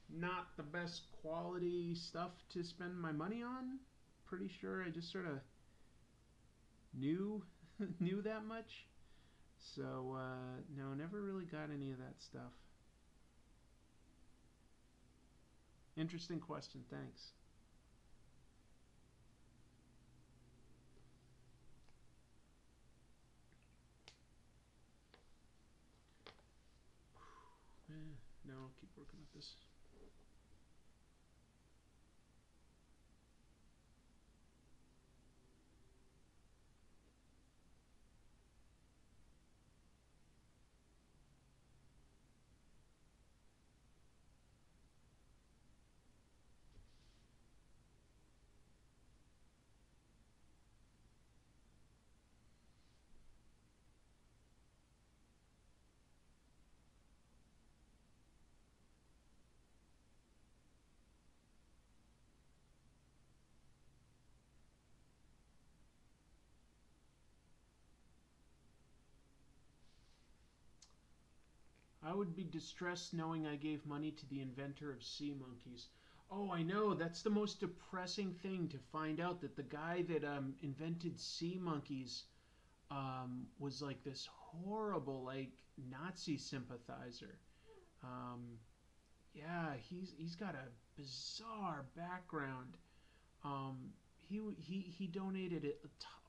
not the best quality stuff to spend my money on. Pretty sure I just sort of knew knew that much. So no, never really got any of that stuff. Interesting question. Thanks. No, I'll keep working with this. I would be distressed knowing I gave money to the inventor of sea monkeys. Oh, I know. That's the most depressing thing to find out that the guy that invented sea monkeys was like this horrible like Nazi sympathizer. Um, yeah, he's got a bizarre background. Um, he donated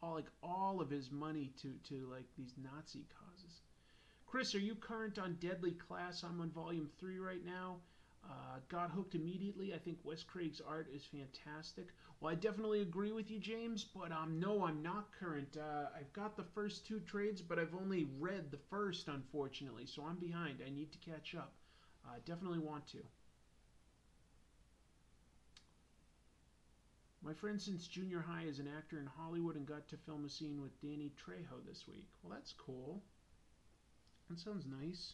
all of his money to like these Nazi causes. Chris, are you current on Deadly Class? I'm on volume 3 right now. Got hooked immediately. I think Wes Craig's art is fantastic. Well, I definitely agree with you, James, but no, I'm not current. I've got the first 2 trades, but I've only read the first, unfortunately, so I'm behind. I need to catch up. Definitely want to. My friend since junior high is an actor in Hollywood and got to film a scene with Danny Trejo this week. Well, that's cool. That sounds nice.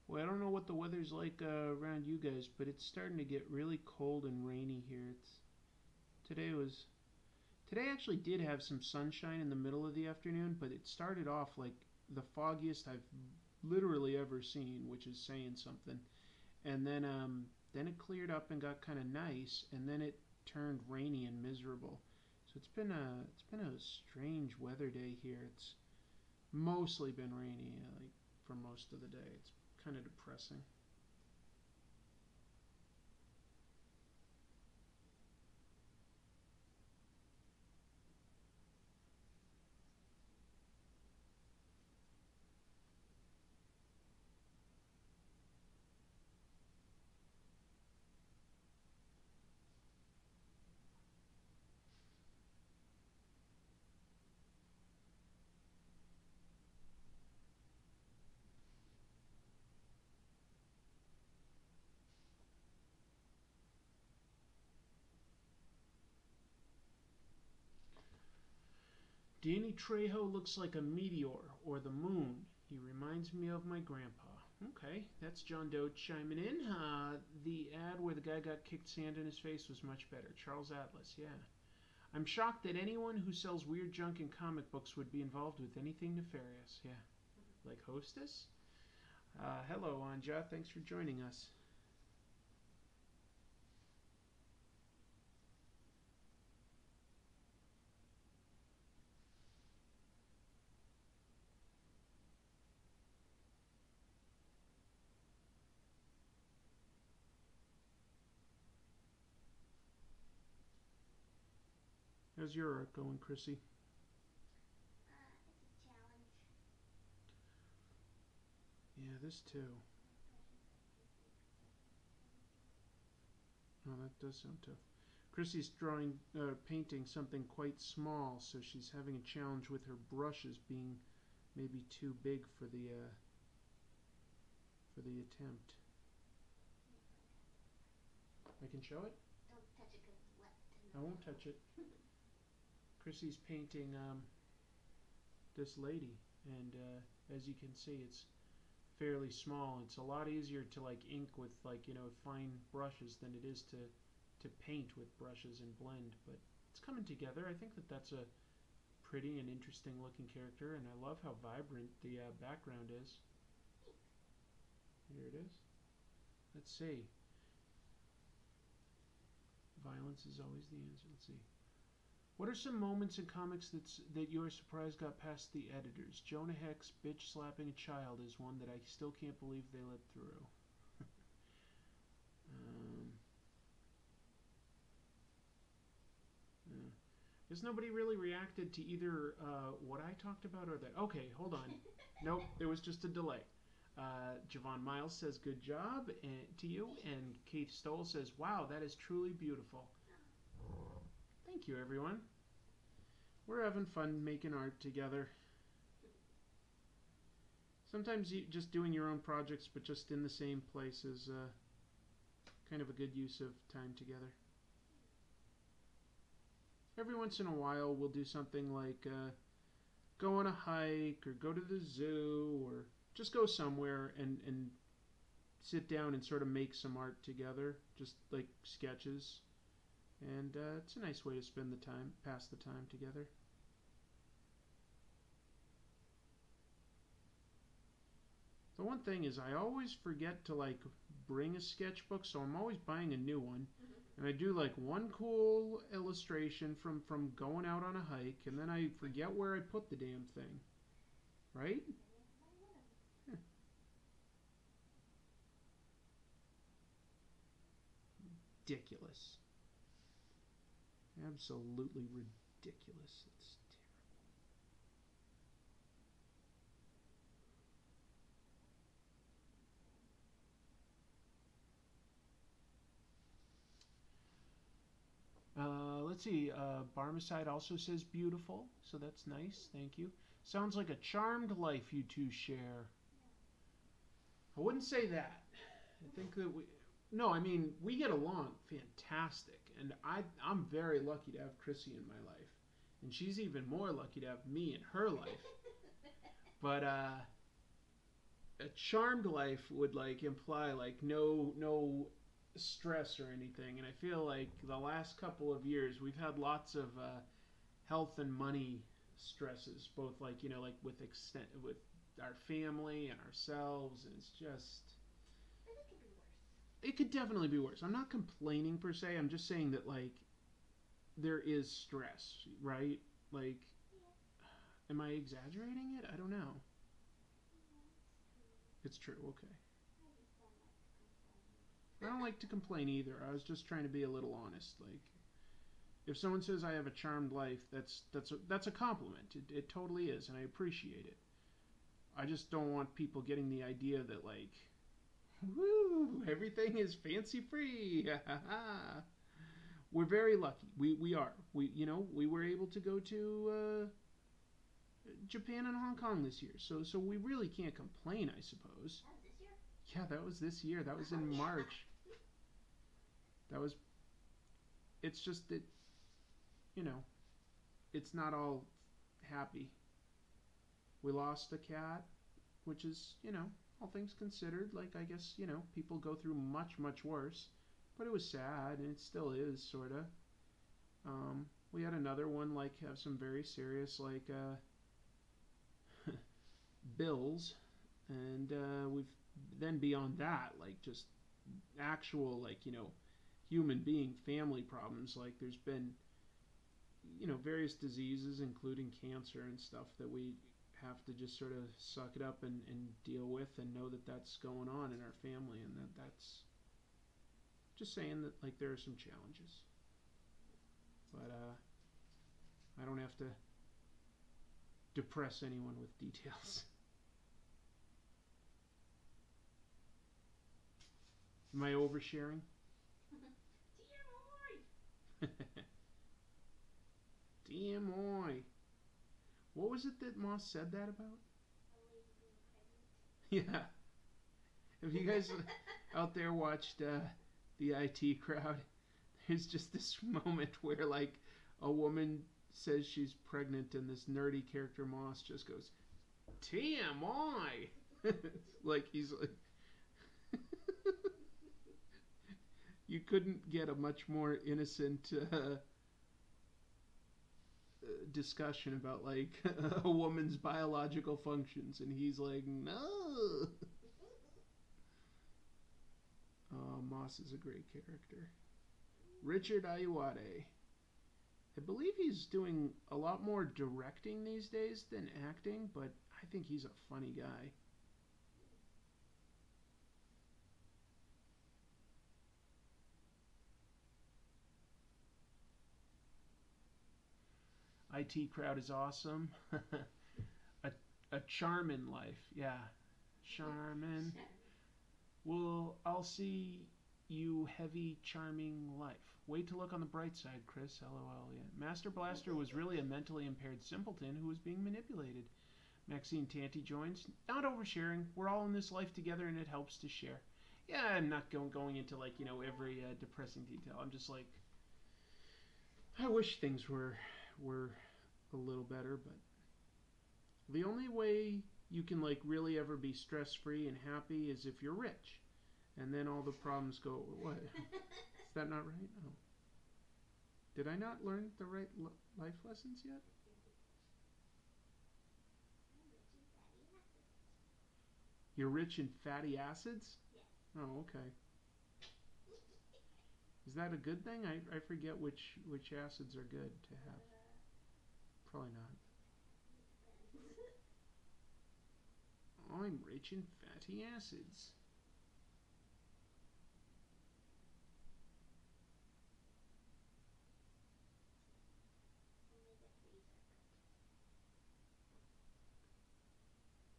Well, I don't know what the weather's like around you guys, but it's starting to get really cold and rainy here. Today was today actually did have some sunshine in the middle of the afternoon, but it started off like the foggiest I've literally ever seen, which is saying something. And then it cleared up and got kind of nice, and then it turned rainy and miserable. So it's been a strange weather day here. It's mostly been rainy, like for most of the day. It's kind of depressing. Danny Trejo looks like a meteor or the moon. He reminds me of my grandpa. Okay, that's John Doe chiming in. The ad where the guy got kicked sand in his face was much better. Charles Atlas, yeah. I'm shocked that anyone who sells weird junk in comic books would be involved with anything nefarious. Yeah. Like Hostess? Hello, Anja. Thanks for joining us. How's your art going, Chrissy? It's a challenge. Yeah, this too. Oh, that does sound tough. Chrissy's painting something quite small, so she's having a challenge with her brushes being maybe too big for the attempt. I can show it? Don't touch it because it's wet. I won't touch it. Chrissy's painting this lady, and as you can see, it's fairly small. It's a lot easier to like ink with like fine brushes than it is to paint with brushes and blend. But it's coming together. I think that's a pretty and interesting looking character, and I love how vibrant the background is. Here it is. Let's see. Violence is always the answer. Let's see. What are some moments in comics that you're surprised got past the editors? Jonah Hex bitch slapping a child is one that I still can't believe they let through. Yeah. Guess nobody really reacted to either what I talked about or that. Okay, hold on. Nope, there was just a delay. Javon Miles says good job to you, and Keith Stoll says, wow, that is truly beautiful. Thank you, everyone. We're having fun making art together. Sometimes you just doing your own projects, but just in the same place is kind of a good use of time together. Every once in a while, we'll do something like go on a hike or go to the zoo or just go somewhere and sit down and sort of make some art together, just like sketches. And it's a nice way to spend the time, pass the time together. The one thing is I always forget to like bring a sketchbook, so I'm always buying a new one. And I do like one cool illustration from going out on a hike, and then I forget where I put the damn thing. Right? Yeah. Ridiculous. Absolutely ridiculous. It's let's see. Barmicide also says beautiful, so that's nice. Thank you. Sounds like a charmed life you two share. I wouldn't say that. I think that we. No, I mean we get along fantastic, and I'm very lucky to have Chrissy in my life, and she's even more lucky to have me in her life. But a charmed life would like imply like no stress or anything, and I feel like the last couple of years we've had lots of health and money stresses, both like like with our family and ourselves, and it's just But it could be worse. it could definitely be worse. I'm not complaining per se. I'm just saying that like there is stress, right? Like, am I exaggerating it? I don't know. It's true. Okay. I don't like to complain either. I was just trying to be a little honest. Like, if someone says I have a charmed life, that's a compliment. It totally is, and I appreciate it. I just don't want people getting the idea that like, woo, everything is fancy free. We're very lucky. We are. We were able to go to Japan and Hong Kong this year, so we really can't complain, I suppose. That was this year? Yeah, that was this year. That was in March. That was. It's just that, it's not all happy. We lost a cat, which is, all things considered, like I guess, people go through much, much worse. But it was sad, and it still is, sort of. We had another one, like, have some very serious, like, bills. And we've, then beyond that, like, just actual, like, human being family problems. Like, there's been, various diseases, including cancer and stuff, that we have to just sort of suck it up and deal with and know that that's going on in our family, and that's just saying that like there are some challenges, but I don't have to depress anyone with details. Am I oversharing? DMI. What was it that Moss said that about? Yeah. Have you guys out there watched the IT crowd? There's just this moment where like a woman says she's pregnant and this nerdy character Moss just goes, TMI. Like he's like you couldn't get a much more innocent discussion about like a woman's biological functions, and he's like, no. Moss is a great character. Richard Ayoade. I believe he's doing a lot more directing these days than acting, but I think he's a funny guy. IT crowd is awesome. a charmin' life. Yeah. Charmin'. Well, I'll see you heavy, charming life. Wait to look on the bright side, Chris. LOL. Yeah. Master Blaster was really a mentally impaired simpleton who was being manipulated. Maxine Tanty joins. Not oversharing. We're all in this life together, and it helps to share. Yeah, I'm not going into like every depressing detail. I'm just like, I wish things were a little better, but the only way you can like really ever be stress free and happy is if you're rich, and then all the problems go. What? Is that not right? Oh, did I not learn the right life lessons yet? You're rich in fatty acids? Yes. Oh, okay. Is that a good thing? I forget which acids are good to have. Probably not. I'm rich in fatty acids.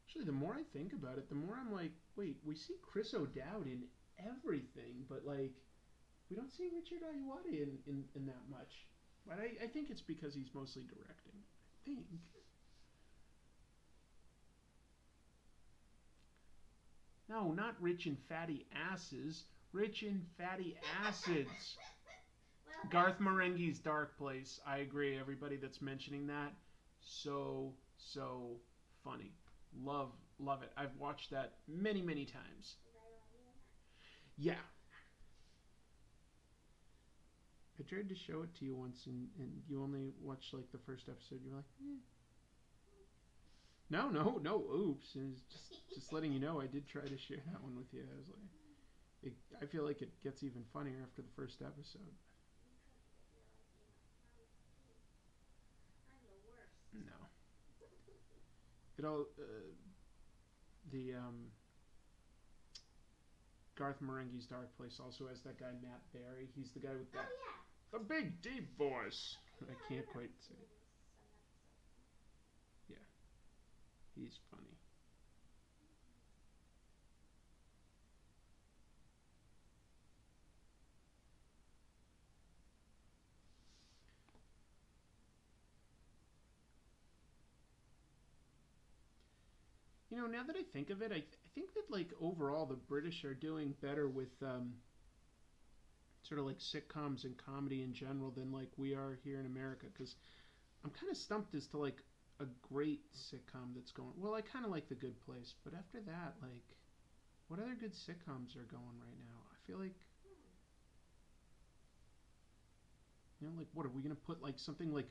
Actually, the more I think about it, the more I'm like, wait, we see Chris O'Dowd in everything, but like, we don't see Richard Ayoade in that much. But I think it's because he's mostly directing. I think. No, not rich in fatty acids. Rich in fatty acids. Well, Garth Marenghi's Dark Place. I agree. Everybody that's mentioning that, so funny. Love it. I've watched that many times. Yeah. I tried to show it to you once, and you only watched like the first episode. You're like, eh. No. Oops. It was just letting you know. I did try to share that one with you. I was like, I feel like it gets even funnier after the first episode. No. It all the Garth Marenghi's Dark Place also has that guy Matt Berry. He's the guy with that the big deep voice. I can't quite say it. Yeah, he's funny. Now that I think of it, I think that like overall the British are doing better with sort of like sitcoms and comedy in general than like we are here in America. Because I'm kind of stumped as to like a great sitcom that's going. Well, I kind of like The Good Place, but after that, like, what other good sitcoms are going right now? I feel like, like what are we gonna put like something like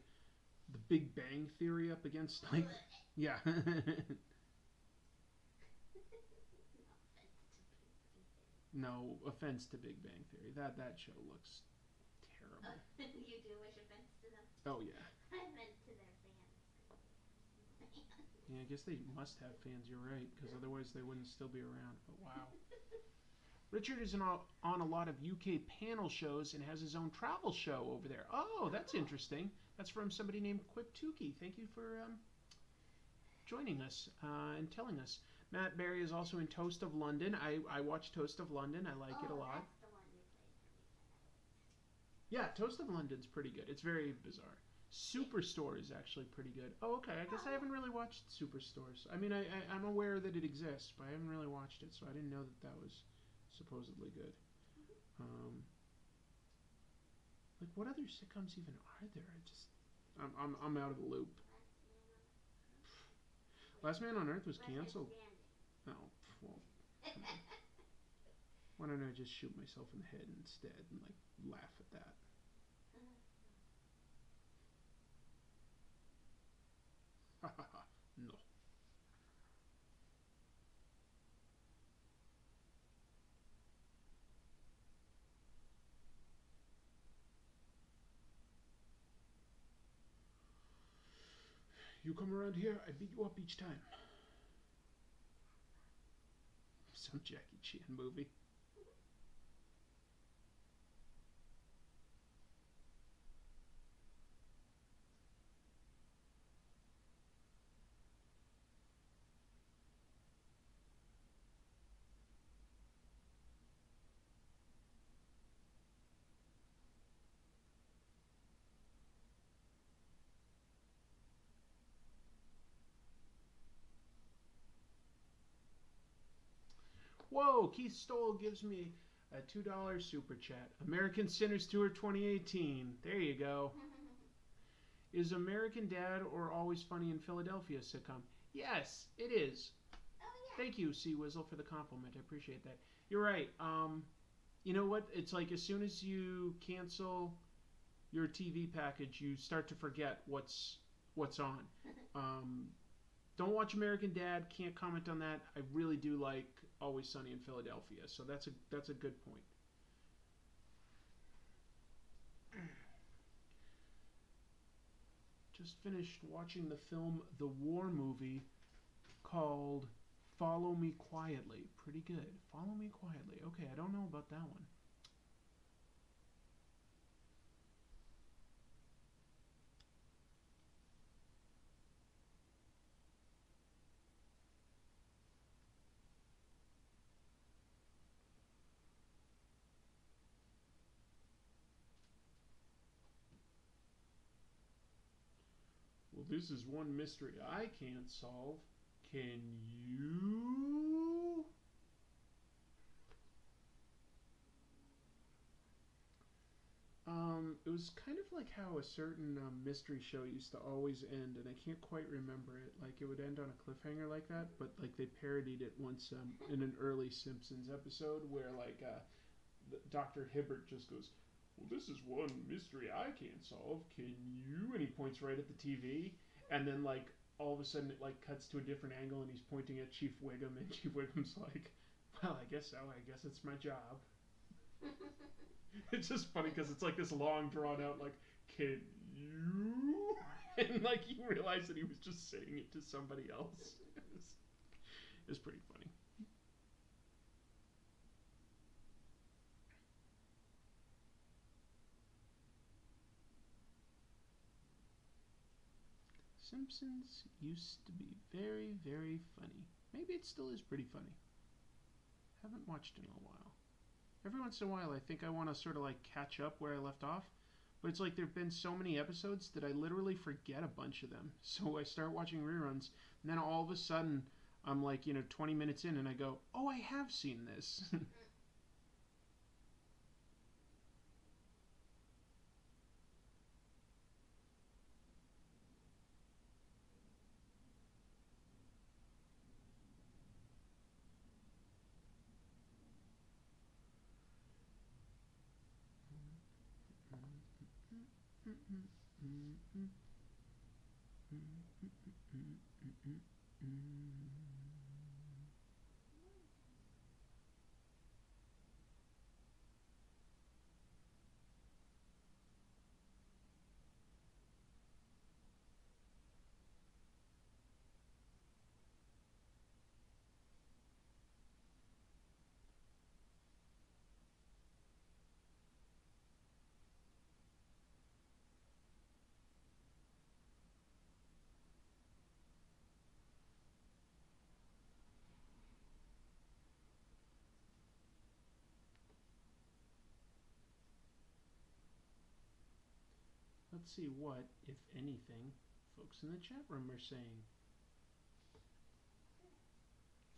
The Big Bang Theory up against like, yeah. No offense to Big Bang Theory. That show looks terrible. You do wish offense to them? Oh yeah. I meant to their fans. Yeah, I guess they must have fans. You're right, because otherwise they wouldn't still be around. But wow. Richard is on a lot of UK panel shows and has his own travel show over there. Oh, that's interesting. That's from somebody named Quiptuki. Thank you for joining us and telling us. Matt Berry is also in Toast of London. I watch Toast of London. I like it a lot. That's the one you played for me. Yeah, Toast of London's pretty good. It's very bizarre. Superstore is actually pretty good. Oh, okay. I guess I haven't really watched Superstores. I mean, I'm aware that it exists, but I haven't really watched it, so I didn't know that was supposedly good. Like, what other sitcoms even are there? I'm out of the loop. Last Man on Earth was canceled. Oh, well. Why don't I just shoot myself in the head instead and like laugh at that? Ha ha ha. No. You come around here, I beat you up each time. Some Jackie Chan movie. Whoa, Keith Stoll gives me a $2 super chat. American Sinners Tour 2018. There you go. Is American Dad or Always Funny in Philadelphia sitcom? Yes, it is. Oh yeah. Thank you, C Wizzle, for the compliment. I appreciate that. You're right. You know what? It's like as soon as you cancel your TV package, you start to forget what's on. Don't watch American Dad. Can't comment on that. I really do like Always Sunny in Philadelphia, so that's a good point. Just finished watching the film The War Movie called Follow Me Quietly. Pretty good. Follow Me Quietly. Okay, I don't know about that one. Well, this is one mystery I can't solve. Can you? It was kind of like how a certain mystery show used to always end, and I can't quite remember it. Like it would end on a cliffhanger like that, but like they parodied it once in an early Simpsons episode where like Dr. Hibbert just goes, "Well, this is one mystery I can't solve. Can you?" And he points right at the TV, and then like all of a sudden it like cuts to a different angle, and he's pointing at Chief Wiggum, and Chief Wiggum's like, "Well, I guess so. I guess it's my job." It's just funny because it's like this long drawn out like, "Can you?" And like you realize that he was just saying it to somebody else. It's pretty funny. Simpsons used to be very, very funny. Maybe it still is pretty funny. Haven't watched it in a while. Every once in a while I think I want to sort of like catch up where I left off. But it's like there have been so many episodes that I literally forget a bunch of them. So I start watching reruns, and then all of a sudden I'm like, 20 minutes in, and I go, "Oh, I have seen this." Let's see what, if anything, folks in the chat room are saying.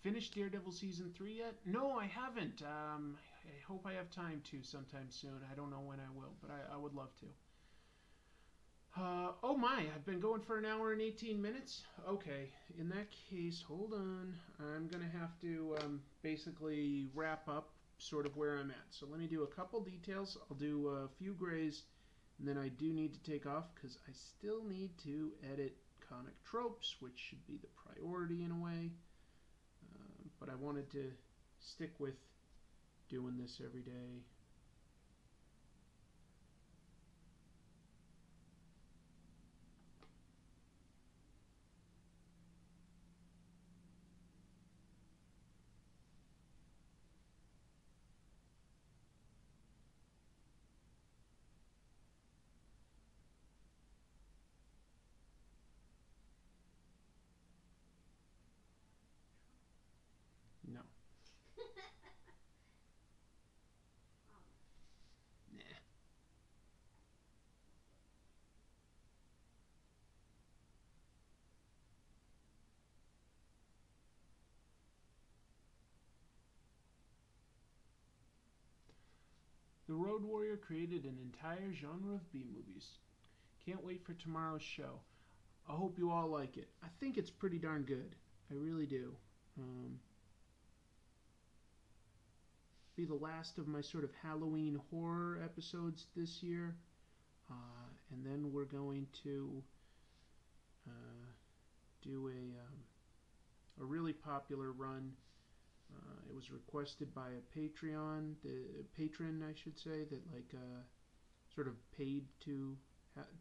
Finished Daredevil Season 3 yet? No, I haven't. I hope I have time to sometime soon. I don't know when I will, but I would love to. Oh my, I've been going for an hour and 18 minutes? Okay, in that case, hold on. I'm going to have to basically wrap up sort of where I'm at. So let me do a couple details. I'll do a few grays, and then I do need to take off because I still need to edit comic tropes, which should be the priority in a way. But I wanted to stick with doing this every day. No. The Road Warrior created an entire genre of B-movies. Can't wait for tomorrow's show. I hope you all like it. I think it's pretty darn good. I really do. Be the last of my sort of Halloween horror episodes this year. And then we're going to do a really popular run. It was requested by a patron, I should say, that sort of paid to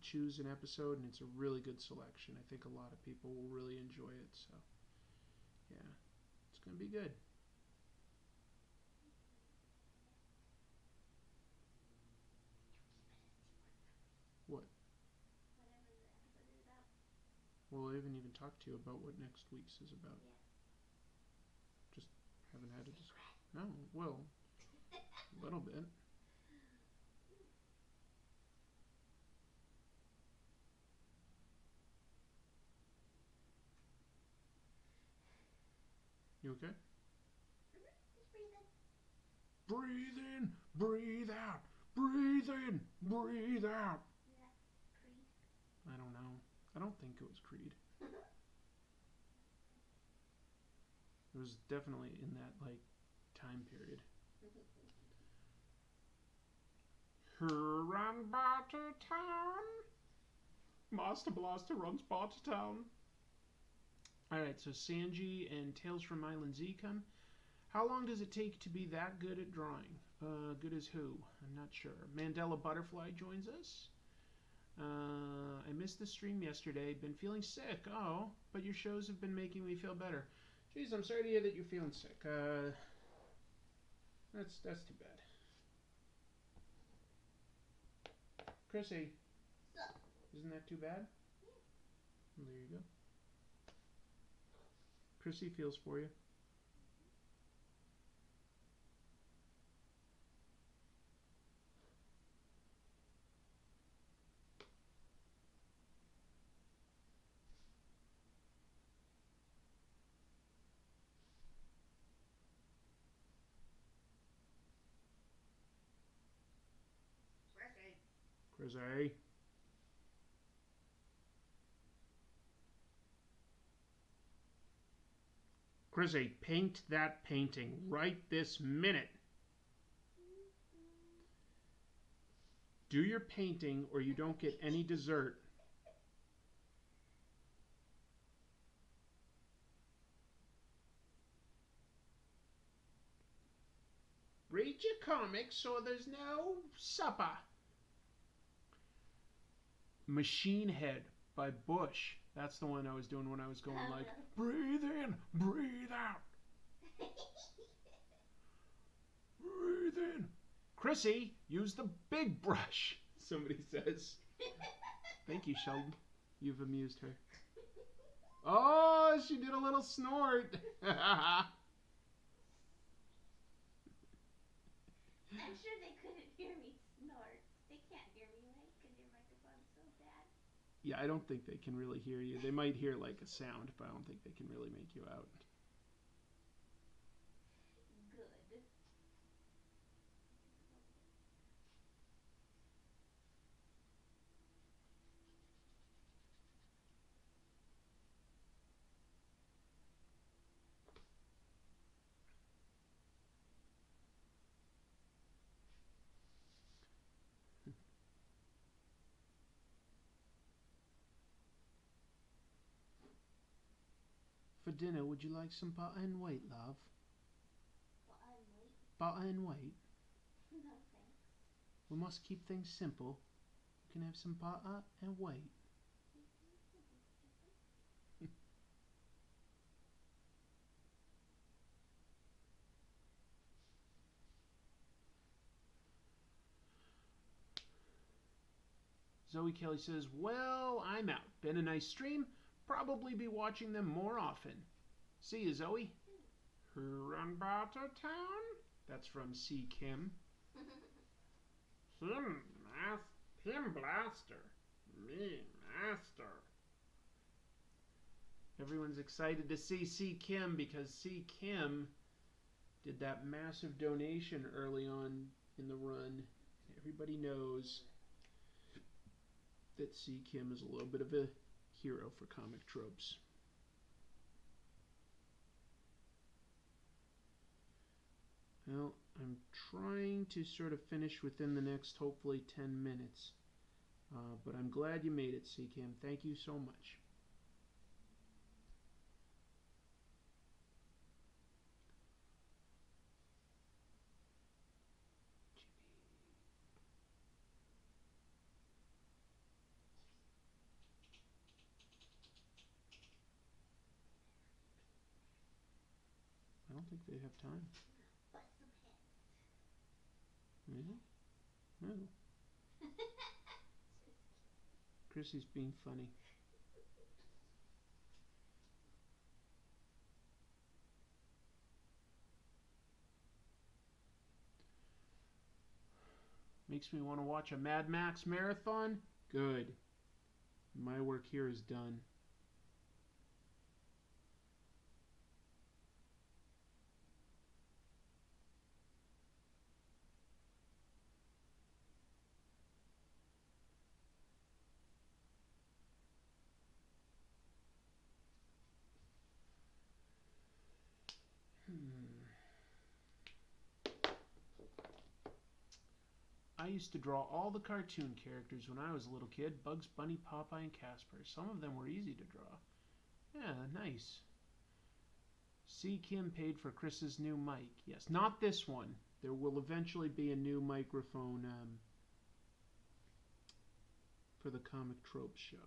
choose an episode, and it's a really good selection. I think a lot of people will really enjoy it. So, yeah, it's going to be good. What? Whatever the episode is about. Well, I haven't even talked to you about what next week's is about. Yeah. Just haven't had a discussion. No, well, a little bit. You okay? Just breathe in. Breathe in, breathe out, breathe in, breathe out. Is that Creed? I don't know. I don't think it was Creed. It was definitely in that, time period. Run to town. Master Blaster runs to town. Alright, so Sanji and Tales from Island Z come. How long does it take to be that good at drawing? Good as who? I'm not sure. Mandela Butterfly joins us. I missed the stream yesterday. Been feeling sick. Oh, but your shows have been making me feel better. Jeez, I'm sorry to hear that you're feeling sick. That's too bad. Chrissy, isn't that too bad? Well, there you go. Chrissy feels for you. Chrissy. Chrissy, paint that painting right this minute. Do your painting or you don't get any dessert. Read your comics so there's no supper. Machine Head by Bush. That's the one I was doing when I was going breathe in, breathe out. Breathe in. Chrissy, use the big brush, somebody says. Thank you, Sheldon. You've amused her. Oh, she did a little snort. I'm sure they couldn't hear me snort. They can't hear me, right? Because your microphone's so bad. Yeah, I don't think they can really hear you. They might hear like a sound, but I don't think they can really make you out. Good. For dinner, would you like some butter and wheat, love? Butter and wheat? No thanks. We must keep things simple. You can have some butter and wheat. Zoe Kelly says, well, I'm out. Been a nice stream. Probably be watching them more often. See you, Zoe. Run back to town? That's from C. Kim. Him blaster. Me master. Everyone's excited to see C. Kim because C. Kim did that massive donation early on in the run Everybody knows that C. Kim is a little bit of a hero for comic tropes. Well, I'm trying to sort of finish within the next, hopefully, 10 minutes. But I'm glad you made it, C. Kim. Thank you so much. I don't think they have time. Bust some heads. Really? No. Chrissy's being funny. Makes me want to watch a Mad Max marathon? Good. My work here is done. I used to draw all the cartoon characters when I was a little kid. Bugs Bunny, Popeye, and Casper. Some of them were easy to draw. Yeah, nice. C. Kim paid for Chris's new mic. Yes, not this one. There will eventually be a new microphone for the Comic Tropes show.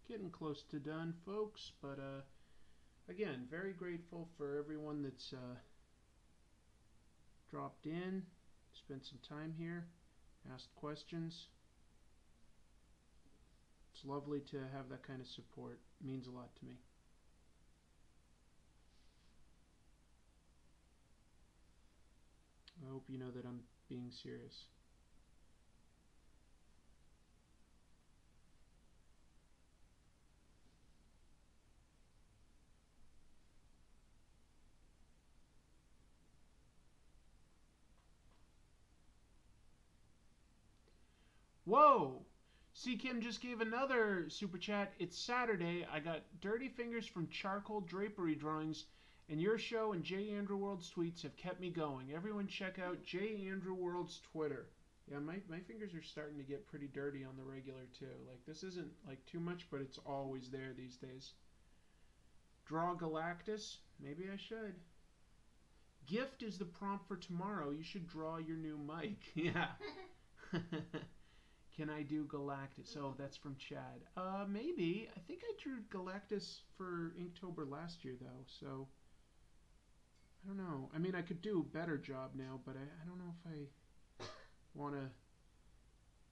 Getting close to done, folks, but again, very grateful for everyone that's dropped in, spent some time here, asked questions. It's lovely to have that kind of support. It means a lot to me. I hope you know that I'm being serious. Whoa! C. Kim just gave another super chat. It's Saturday. I got dirty fingers from charcoal drapery drawings, and your show and J. Andrew World's tweets have kept me going. Everyone check out J. Andrew World's Twitter. Yeah, my fingers are starting to get pretty dirty on the regular too. Like, this isn't like too much, but it's always there these days. Draw Galactus? Maybe I should. Gift is the prompt for tomorrow. You should draw your new mic. Yeah. Can I do Galactus? Oh, that's from Chad. Maybe. I think I drew Galactus for Inktober last year, though, so I don't know. I mean, I could do a better job now, but I don't know if I want to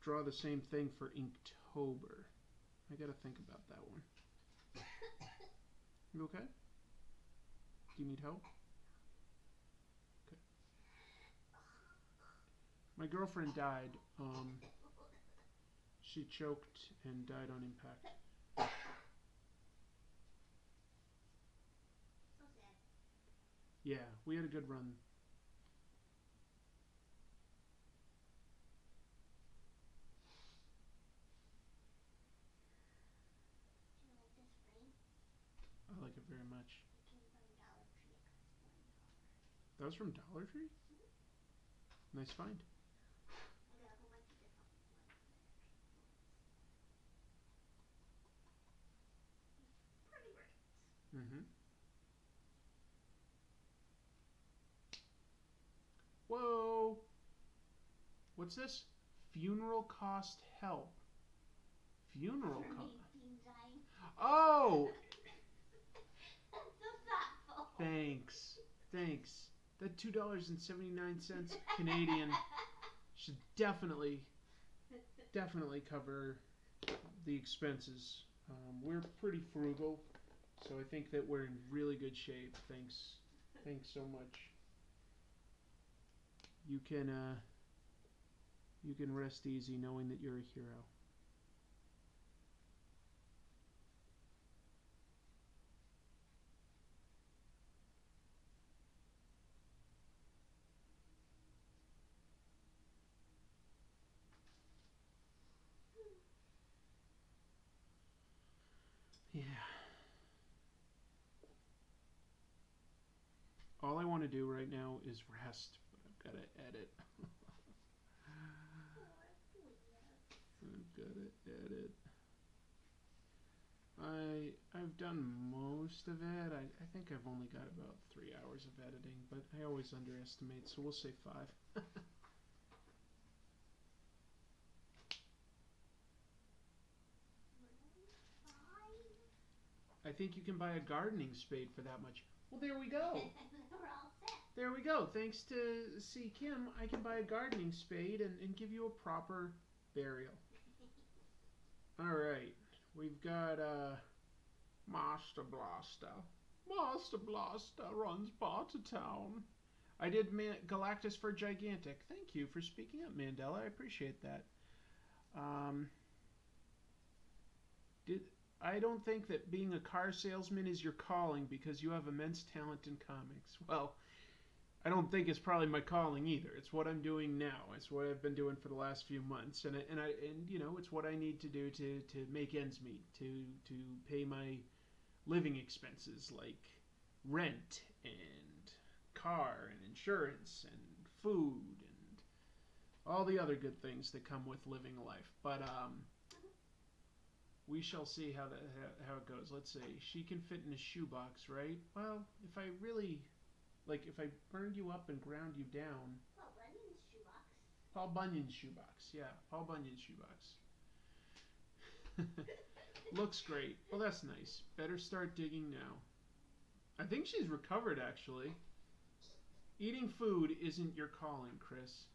draw the same thing for Inktober. I got to think about that one. You okay? Do you need help? Okay. My girlfriend died. She choked and died on impact. So sad. Yeah, we had a good run. Do you like this frame? I like it very much. It came from Dollar Tree. It cost $1. That was from Dollar Tree? Nice find. I got a whole bunch of different ones that actually pretty great. Mm-hmm. Whoa! What's this? Funeral cost help. Funeral For cost. me being dying. Oh! Thanks. Thanks. That $2.79 Canadian should definitely cover the expenses. We're pretty frugal, so I think that we're in really good shape. Thanks so much. You can rest easy knowing that you're a hero. Yeah. All I want to do right now is rest, but I've got to edit. I've got to edit. I've done most of it. I think I've only got about 3 hours of editing, but I always underestimate, so we'll say 5. I think you can buy a gardening spade for that much. Well, there we go. We're all set. There we go. Thanks to C. Kim, I can buy a gardening spade and give you a proper burial. All right. We've got Master Blaster. Master Blaster runs part of town. I did Galactus for Gigantic. Thank you for speaking up, Mandela. I appreciate that. I don't think that being a car salesman is your calling because you have immense talent in comics. Well, I don't think it's probably my calling either. It's what I'm doing now. It's what I've been doing for the last few months, and you know, it's what I need to do to make ends meet, to pay my living expenses like rent and car and insurance and food and all the other good things that come with living a life. But we shall see how it goes. Let's see. She can fit in a shoebox, right? Well, if I really, like, if I burned you up and ground you down. Paul Bunyan's shoebox. Paul Bunyan's shoebox. Yeah, Paul Bunyan's shoebox. Looks great. Well, that's nice. Better start digging now. I think she's recovered, actually. Eating food isn't your calling, Chris.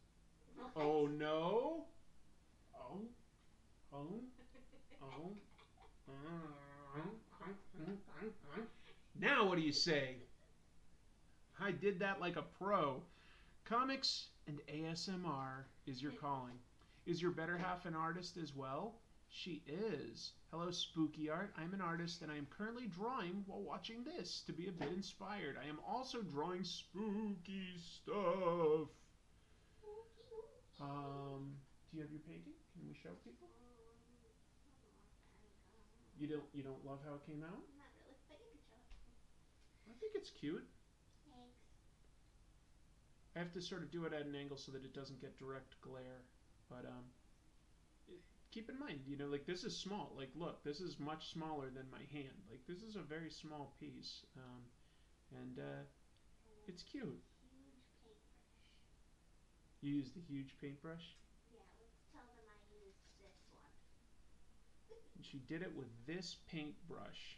Oh, no? Oh. Now what do you say? I did that like a pro. Comics and ASMR is your calling. Is your better half an artist as well? She is. Hello, Spooky Art. I'm an artist and I am currently drawing while watching this to be a bit inspired. I am also drawing spooky stuff. Do you have your painting? Can we show people? You don't love how it came out? Not really, but you could show it. I think it's cute. Thanks. I have to sort of do it at an angle so that it doesn't get direct glare. But keep in mind, you know, like this is small. Like look, this is much smaller than my hand. Like this is a very small piece, and it's cute. Huge paintbrush. You use the huge paintbrush? Yeah, let's tell them I used this one. And she did it with this paintbrush.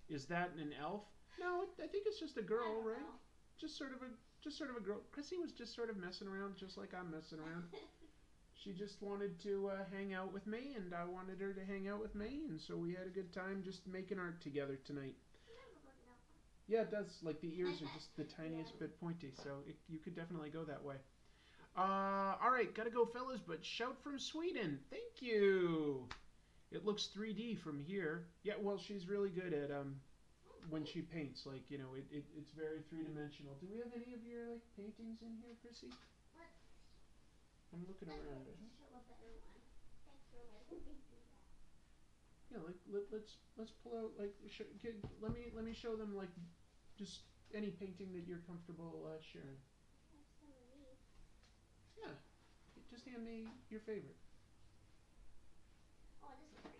Is that an elf? No, I think it's just a girl, right? Know. Just sort of a girl. Chrissy was just sort of messing around, just like I'm messing around. She just wanted to hang out with me, and I wanted her to hang out with me, and so we had a good time just making art together tonight. Yeah, it does. Like the ears are just the tiniest bit pointy, so you could definitely go that way. All right, gotta go, fellas. But shout from Sweden. Thank you. It looks 3D from here. Yeah, well, she's really good at when she paints. Like, you know, it's very three-dimensional. Do we have any of your like paintings in here, Chrissy? I'm looking around. Show a better one. Thanks for letting me do that. Yeah, like let's pull out like let me show them like just any painting that you're comfortable sharing. I have some of these. Yeah, just hand me your favorite. Oh, this is pretty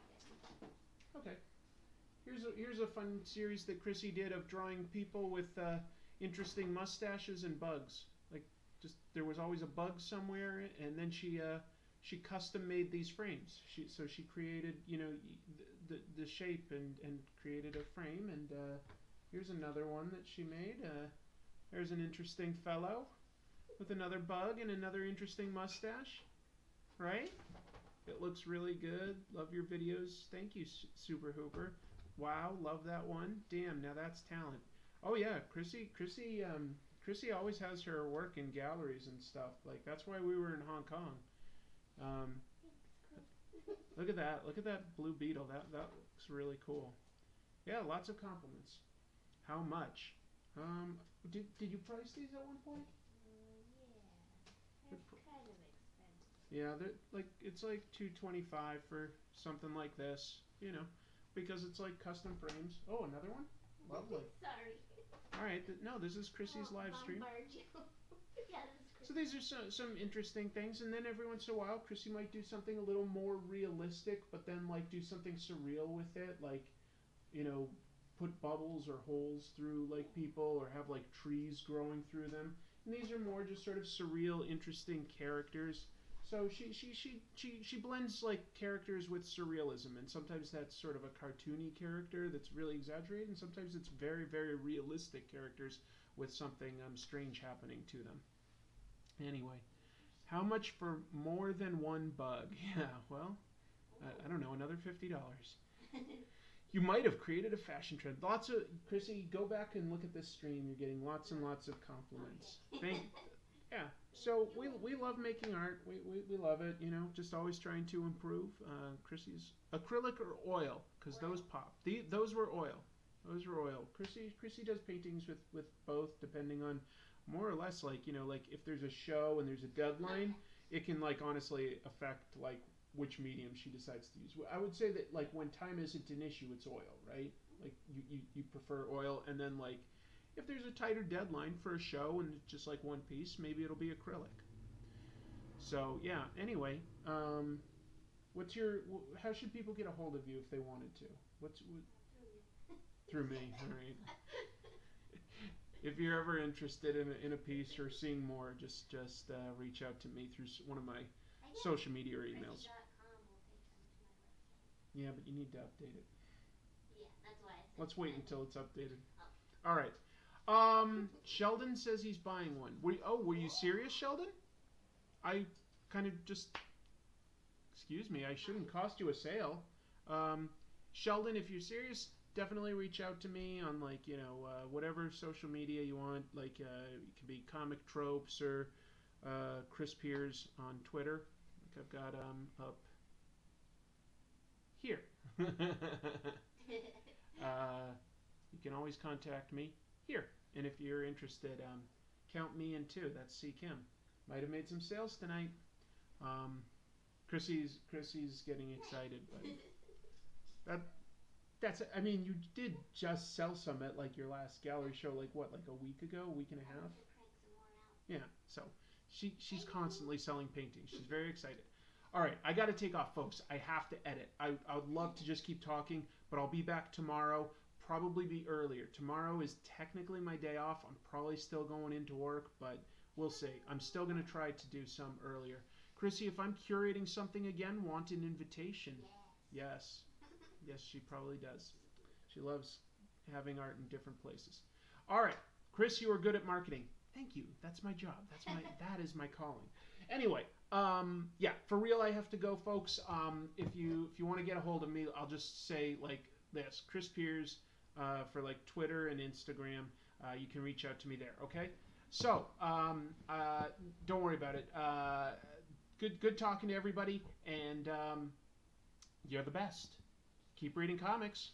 good. Okay. Here's a fun series that Chrissy did of drawing people with interesting mustaches and bugs. Like just there was always a bug somewhere, and then she custom made these frames. She created, you know, the shape and created a frame. And here's another one that she made. There's an interesting fellow with another bug and another interesting mustache, right? It looks really good. Love your videos. Thank you, Super Hooper. Wow, love that one. Damn, now that's talent. Oh yeah, Chrissy always has her work in galleries and stuff. Like, that's why we were in Hong Kong. Look at that. Look at that blue beetle. That looks really cool. Yeah, lots of compliments. How much? Did you price these at one point? Yeah, they're kind of expensive. Yeah, they're like, it's like $225 for something like this, you know, because it's like custom frames. Oh, another one? Lovely. Sorry. All right, no, this is Chrissy's live stream. Yeah, this is Chrissy. So these are some interesting things, and then every once in a while, Chrissy might do something a little more realistic, but then like do something surreal with it, like, you know, put bubbles or holes through like people, or have like trees growing through them. And these are more just sort of surreal, interesting characters. So she blends like characters with surrealism, and sometimes that's sort of a cartoony character that's really exaggerated, and sometimes it's very, very realistic characters with something strange happening to them. Anyway, how much for more than one bug? Yeah, well, I don't know, another $50. You might have created a fashion trend. Lots of, Chrissy, go back and look at this stream. You're getting lots and lots of compliments. Yeah, so we love making art. We love it, you know, just always trying to improve. Chrissy's acrylic or oil, because those pop. Those were oil. Those were oil. Chrissy does paintings with both, depending on more or less, like, you know, like if there's a show and there's a deadline, it can like honestly affect like which medium she decides to use. I would say that like when time isn't an issue, it's oil, right? Like you prefer oil, and then like if there's a tighter deadline for a show and it's just like one piece, maybe it'll be acrylic. So yeah, anyway, how should people get a hold of you if they wanted to? Through me, all right. If you're ever interested in a piece or seeing more, just reach out to me through one of my social media or emails. Yeah, but you need to update it. Yeah, that's why I said Let's wait until it's updated. Oh. All right. Sheldon says he's buying one. Were you serious, Sheldon? I kind of just... Excuse me, I shouldn't cost you a sale. Sheldon, if you're serious, definitely reach out to me on, like, you know, whatever social media you want. Like, it could be Comic Tropes or Chris Piers on Twitter. Like I've got up here. You can always contact me here. And if you're interested, count me in too. That's C. Kim. Might have made some sales tonight. Chrissy's getting excited, but that's. I mean, you did just sell some at like your last gallery show, like what, like a week ago, a week and a half. Yeah. So she's constantly selling paintings. She's very excited. All right, I got to take off, folks. I have to edit. I would love to just keep talking, but I'll be back tomorrow. Probably be earlier. Tomorrow is technically my day off. I'm probably still going into work, but we'll see. I'm still going to try to do some earlier. Chrissy, if I'm curating something again, want an invitation? Yes. Yes, she probably does. She loves having art in different places. All right, Chris, you are good at marketing. Thank you. That's my job. That is my calling. Anyway, yeah, for real, I have to go, folks. If you want to get a hold of me, I'll just say like this: Chris Piers for like Twitter and Instagram. You can reach out to me there. Okay. So don't worry about it. Good talking to everybody, and you're the best. Keep reading comics.